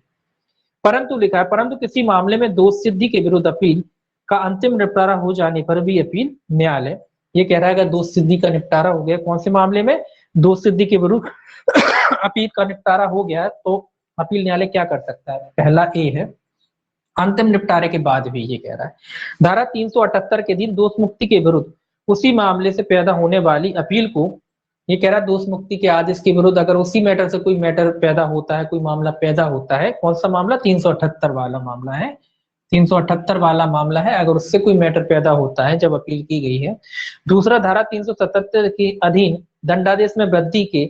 परंतु लिखा है परंतु किसी मामले में दोष सिद्धि के विरुद्ध अपील का अंतिम निपटारा हो जाने पर भी अपील न्यायालय, ये कह रहा है अगर दोष सिद्धि का निपटारा हो गया, कौन से मामले में, दोष सिद्धि के विरुद्ध अपील का निपटारा हो गया तो अपील न्यायालय क्या कर सकता है। पहला ए है अंतिम निपटारे के बाद भी, ये कह रहा है धारा 378 के दिन दोष मुक्ति के विरुद्ध उसी मामले से पैदा होने वाली अपील को, ये कह रहा है दोष मुक्ति के आदेश के विरुद्ध अगर उसी मैटर से कोई मैटर पैदा होता है, कोई मामला पैदा होता है, कौन सा मामला, 378 वाला मामला है, 378 वाला मामला है, अगर उससे कोई मैटर पैदा होता है जब अपील की गई है। दूसरा धारा 377 के अधीन दंडादेश में वृद्धि के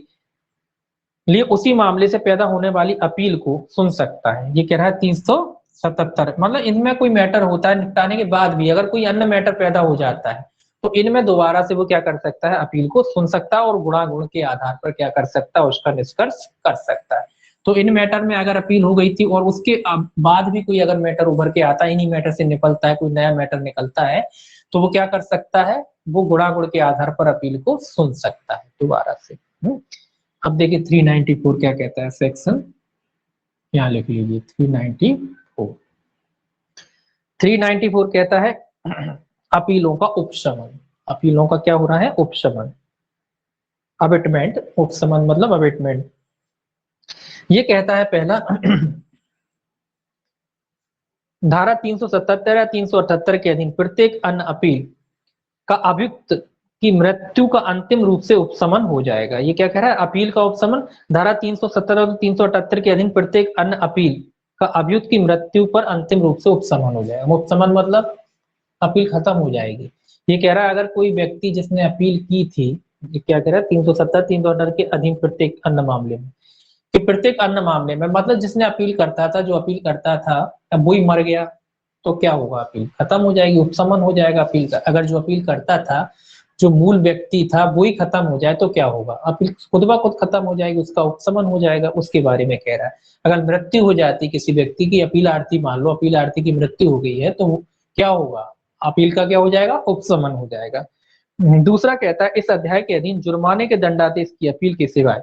लिए उसी मामले से पैदा होने वाली अपील को सुन सकता है। ये कह रहा है 77, मतलब इनमें कोई मैटर होता है निपटाने के बाद भी अगर कोई अन्य मैटर पैदा हो जाता है तो इनमें दोबारा से वो क्या कर सकता है, अपील को सुन सकता है और गुणागुण के आधार पर क्या कर सकता है, उसका निष्कर्ष कर सकता है। तो इन मैटर में अगर अपील हो गई थी और उसके बाद भी कोई अगर मैटर उभर के आता है, इन्हीं मैटर से निकलता है, कोई नया मैटर निकलता है, तो वो क्या कर सकता है, वो गुणागुण के आधार पर अपील को सुन सकता है दोबारा से। अब देखिए 394 क्या कहता है सेक्शन, यहाँ लिख लीजिए 394। 394 कहता है अपीलों का उपशमन। अपीलों का क्या हो रहा है, उपशमन, अबेटमेंट, उपशमन मतलब अबेटमेंट। ये कहता है पहला धारा 377 या 378 के अधीन प्रत्येक अन्य अपील का अभियुक्त की मृत्यु का अंतिम रूप से उपशमन हो जाएगा। ये क्या कह रहा है, अपील का उपशमन धारा 377 और 378 के अधीन प्रत्येक अन्य अपील का अभियुक्त की मृत्यु पर अंतिम रूप से उपशमन हो जाएगा। उपशमन मतलब अपील खत्म हो जाएगी। ये कह रहा है अगर कोई व्यक्ति जिसने अपील की थी, ये क्या कह रहा है 370 378 के अधीन प्रत्येक अन्य मामले में, कि प्रत्येक अन्य मामले में मतलब जिसने अपील करता था, जो अपील करता था, अब वही मर गया तो क्या होगा, अपील खत्म हो जाएगी, उपशमन हो जाएगा अपील का। अगर जो अपील करता था, जो मूल व्यक्ति था, वही खत्म हो जाए तो क्या होगा, अपील खुद ब खुद खत्म हो जाएगी, उसका उपशमन हो जाएगा, उसके बारे में कह रहा है। अगर मृत्यु हो जाती किसी व्यक्ति की, अपीलार्थी मान लो अपीलार्थी की मृत्यु हो गई है, तो क्या होगा, अपील का क्या हो जाएगा, उपशमन हो जाएगा। दूसरा कहता है इस अध्याय के अधीन जुर्माने के दंडादेश की अपील के सिवाय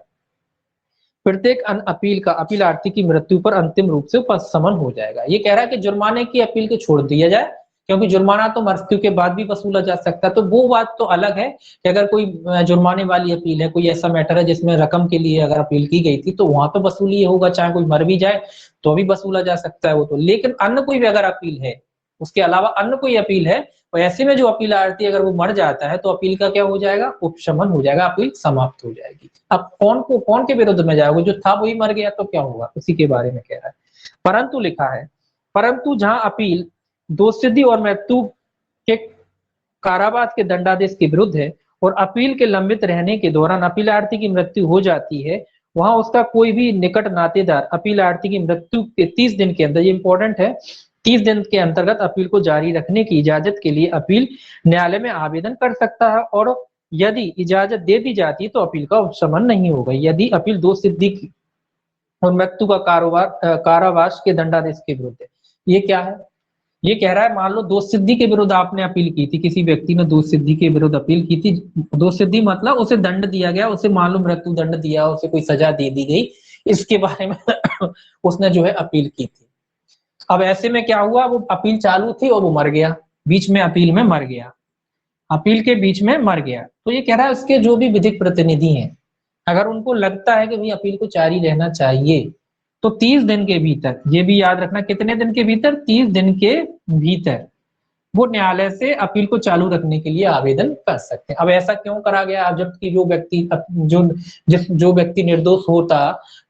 प्रत्येक अन्य अपील का अपीलार्थी की मृत्यु पर अंतिम रूप से उपशमन हो जाएगा। ये कह रहा है कि जुर्माने की अपील को छोड़ दिया जाए, क्योंकि जुर्माना तो मृत्यु के बाद भी वसूला जा सकता है। तो वो बात तो अलग है कि अगर कोई जुर्माने वाली अपील है, कोई ऐसा मैटर है जिसमें रकम के लिए अगर अपील की गई थी, तो वहां तो वसूली होगा, चाहे कोई मर भी जाए तो भी वसूला जा सकता है वो तो। लेकिन अन्य कोई भी अगर अपील है, उसके अलावा अन्य कोई अपील है, तो ऐसे में जो अपीलार्थी अगर वो मर जाता है तो अपील का क्या हो जाएगा, उपशमन हो जाएगा, अपील समाप्त हो जाएगी। अब कौन के विरुद्ध में जाएगा, जो था वही मर गया तो क्या होगा, उसी के बारे में कह रहा है। परंतु लिखा है, परंतु जहां अपील दोषसिद्धि और मृत्यु के कारावास के दंडादेश के विरुद्ध है और अपील के लंबित रहने के दौरान अपीलार्थी की मृत्यु हो जाती है, वहां उसका कोई भी निकट नातेदार अपीलार्थी की मृत्यु के 30 दिन के अंदर, ये इंपॉर्टेंट है, 30 दिन के अंतर्गत अपील को जारी रखने की इजाजत के लिए अपील न्यायालय में आवेदन कर सकता है, और यदि इजाजत दे दी जाती है तो अपील का उपशमन नहीं होगा यदि अपील दोषसिद्धि की और मृत्यु का कारावास के दंडादेश के विरुद्ध है। ये क्या है, ये कह रहा है मान लो दोषसिद्धि के विरुद्ध आपने अपील की थी, किसी व्यक्ति ने दोषसिद्धि के विरुद्ध अपील की थी, दोषसिद्धि मतलब उसे दंड दिया गया, उसे मान लो मृत्यु दंड दिया, उसे कोई सजा दे दी गई, इसके बारे में उसने जो है अपील की थी। अब ऐसे में क्या हुआ, वो अपील चालू थी और वो मर गया, बीच में अपील में मर गया, अपील के बीच में मर गया। तो ये कह रहा है उसके जो भी विधिक प्रतिनिधि हैं, अगर उनको लगता है कि भाई अपील को जारी रहना चाहिए, तो 30 दिन के भीतर, ये भी याद रखना कितने दिन के भीतर, 30 दिन के भीतर वो न्यायालय से अपील को चालू रखने के लिए आवेदन कर सकते हैं। अब ऐसा क्यों करा गया, जबकि जो व्यक्ति निर्दोष होता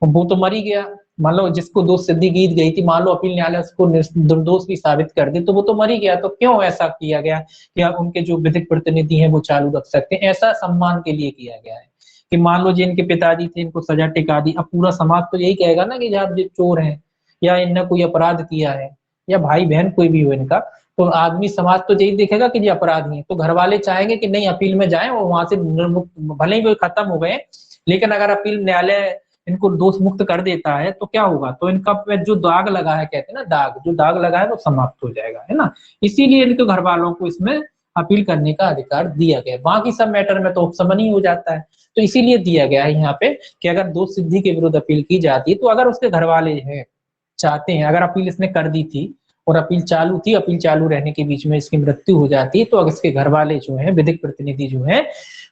वो तो मर ही गया, मान लो जिसको दोष सिद्धि की गई थी, मान लो अपील न्यायालय उसको निर्दोष भी साबित कर दे, तो वो तो मर ही गया, तो क्यों ऐसा किया गया कि उनके जो विधिक प्रतिनिधि हैं वो चालू रख सकते हैं। ऐसा सम्मान के लिए किया गया है कि मान लो जिनके पिताजी थे इनको सजा टिका दी, अब पूरा समाज तो यही कहेगा ना कि जहाँ चोर है या इनने कोई अपराध किया है, या भाई बहन कोई भी हो इनका, तो आदमी समाज तो यही देखेगा कि ये अपराधी है, तो घर वाले चाहेंगे कि नहीं अपील में जाएं और वहां से निर्मुक्त, भले ही वो खत्म हो गए, लेकिन अगर अपील न्यायालय इनको दोष मुक्त कर देता है तो क्या होगा, तो इनका जो दाग लगा है, कहते हैं ना दाग, जो दाग लगा है वो समाप्त हो जाएगा, है ना। इसीलिए इनके घर वालों को इसमें अपील करने का अधिकार दिया गया। बाकी सब मैटर में तो उपशमन ही हो जाता है, तो इसीलिए दिया गया है यहाँ पे कि अगर दोष सिद्धि के विरुद्ध अपील की जाती है, तो अगर उसके घर वाले हैं चाहते हैं, अगर अपील इसने कर दी थी और अपील चालू थी, अपील चालू रहने के बीच में इसकी मृत्यु हो जाती है, तो अगर इसके घर वाले जो है, विधिक प्रतिनिधि जो है,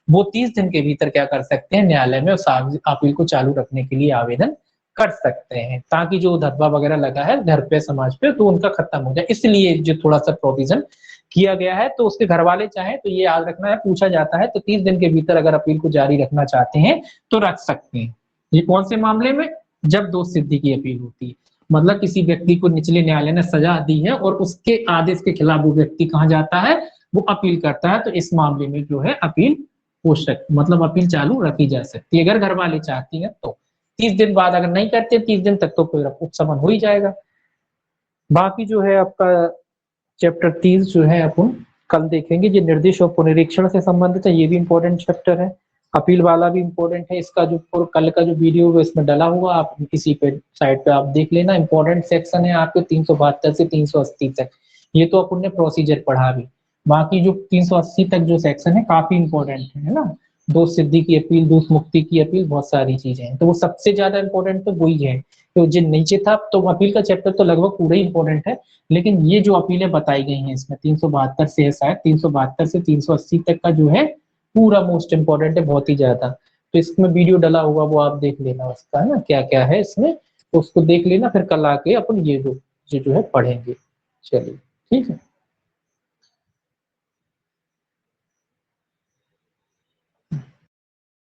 वो 30 दिन के भीतर क्या कर सकते हैं, न्यायालय में उस अपील को चालू रखने के लिए आवेदन कर सकते हैं, ताकि जो धब्बा वगैरह लगा है घर पे, समाज पे, तो उनका खत्म हो जाए। इसलिए जो थोड़ा सा प्रोविजन किया गया है, तो उसके घर वाले चाहे तो ये याद रखना है, पूछा जाता है तो 30 दिन के भीतर अगर अपील को जारी रखना चाहते हैं तो रख सकते हैं। ये कौन से मामले में, जब दोष सिद्धि की अपील होती है, मतलब किसी व्यक्ति को निचले न्यायालय ने सजा दी है और उसके आदेश के खिलाफ वो व्यक्ति कहाँ जाता है, वो अपील करता है, तो इस मामले में जो है अपील हो सकती, मतलब अपील चालू रखी जा सकती है अगर घर वाले चाहती है तो। 30 दिन बाद अगर नहीं करते 30 दिन तक, तो कोई उपशमन हो ही जाएगा। बाकी जो है आपका चैप्टर 30 जो है अपन कल देखेंगे, जो निर्देश और पुनरीक्षण से संबंधित है, ये भी इम्पोर्टेंट चैप्टर है। अपील वाला भी इम्पोर्टेंट है, इसका जो कल का जो वीडियो है इसमें डला हुआ, आप किसी पे साइट पे आप देख लेना। इंपॉर्टेंट सेक्शन है आपके 372 से 380 तक, ये तो अपन ने प्रोसीजर पढ़ा भी। बाकी जो 380 तक जो सेक्शन है काफी इंपॉर्टेंट है ना, दोष सिद्धि की अपील, दोष मुक्ति की अपील, बहुत सारी चीजें हैं, तो वो सबसे ज्यादा इंपॉर्टेंट तो वही है। तो जो नीचे था तो अपील का चैप्टर तो लगभग पूरा ही इंपॉर्टेंट है, लेकिन ये जो अपीलें बताई गई हैं इसमें 372 से है शायद, 372 से 380 तक का जो है पूरा मोस्ट इंपॉर्टेंट है, बहुत ही ज्यादा। तो इसमें वीडियो डला हुआ, वो आप देख लेना उसका, है ना, क्या क्या है इसमें, तो उसको देख लेना, फिर कल आके अपन ये जो है पढ़ेंगे। चलिए ठीक है।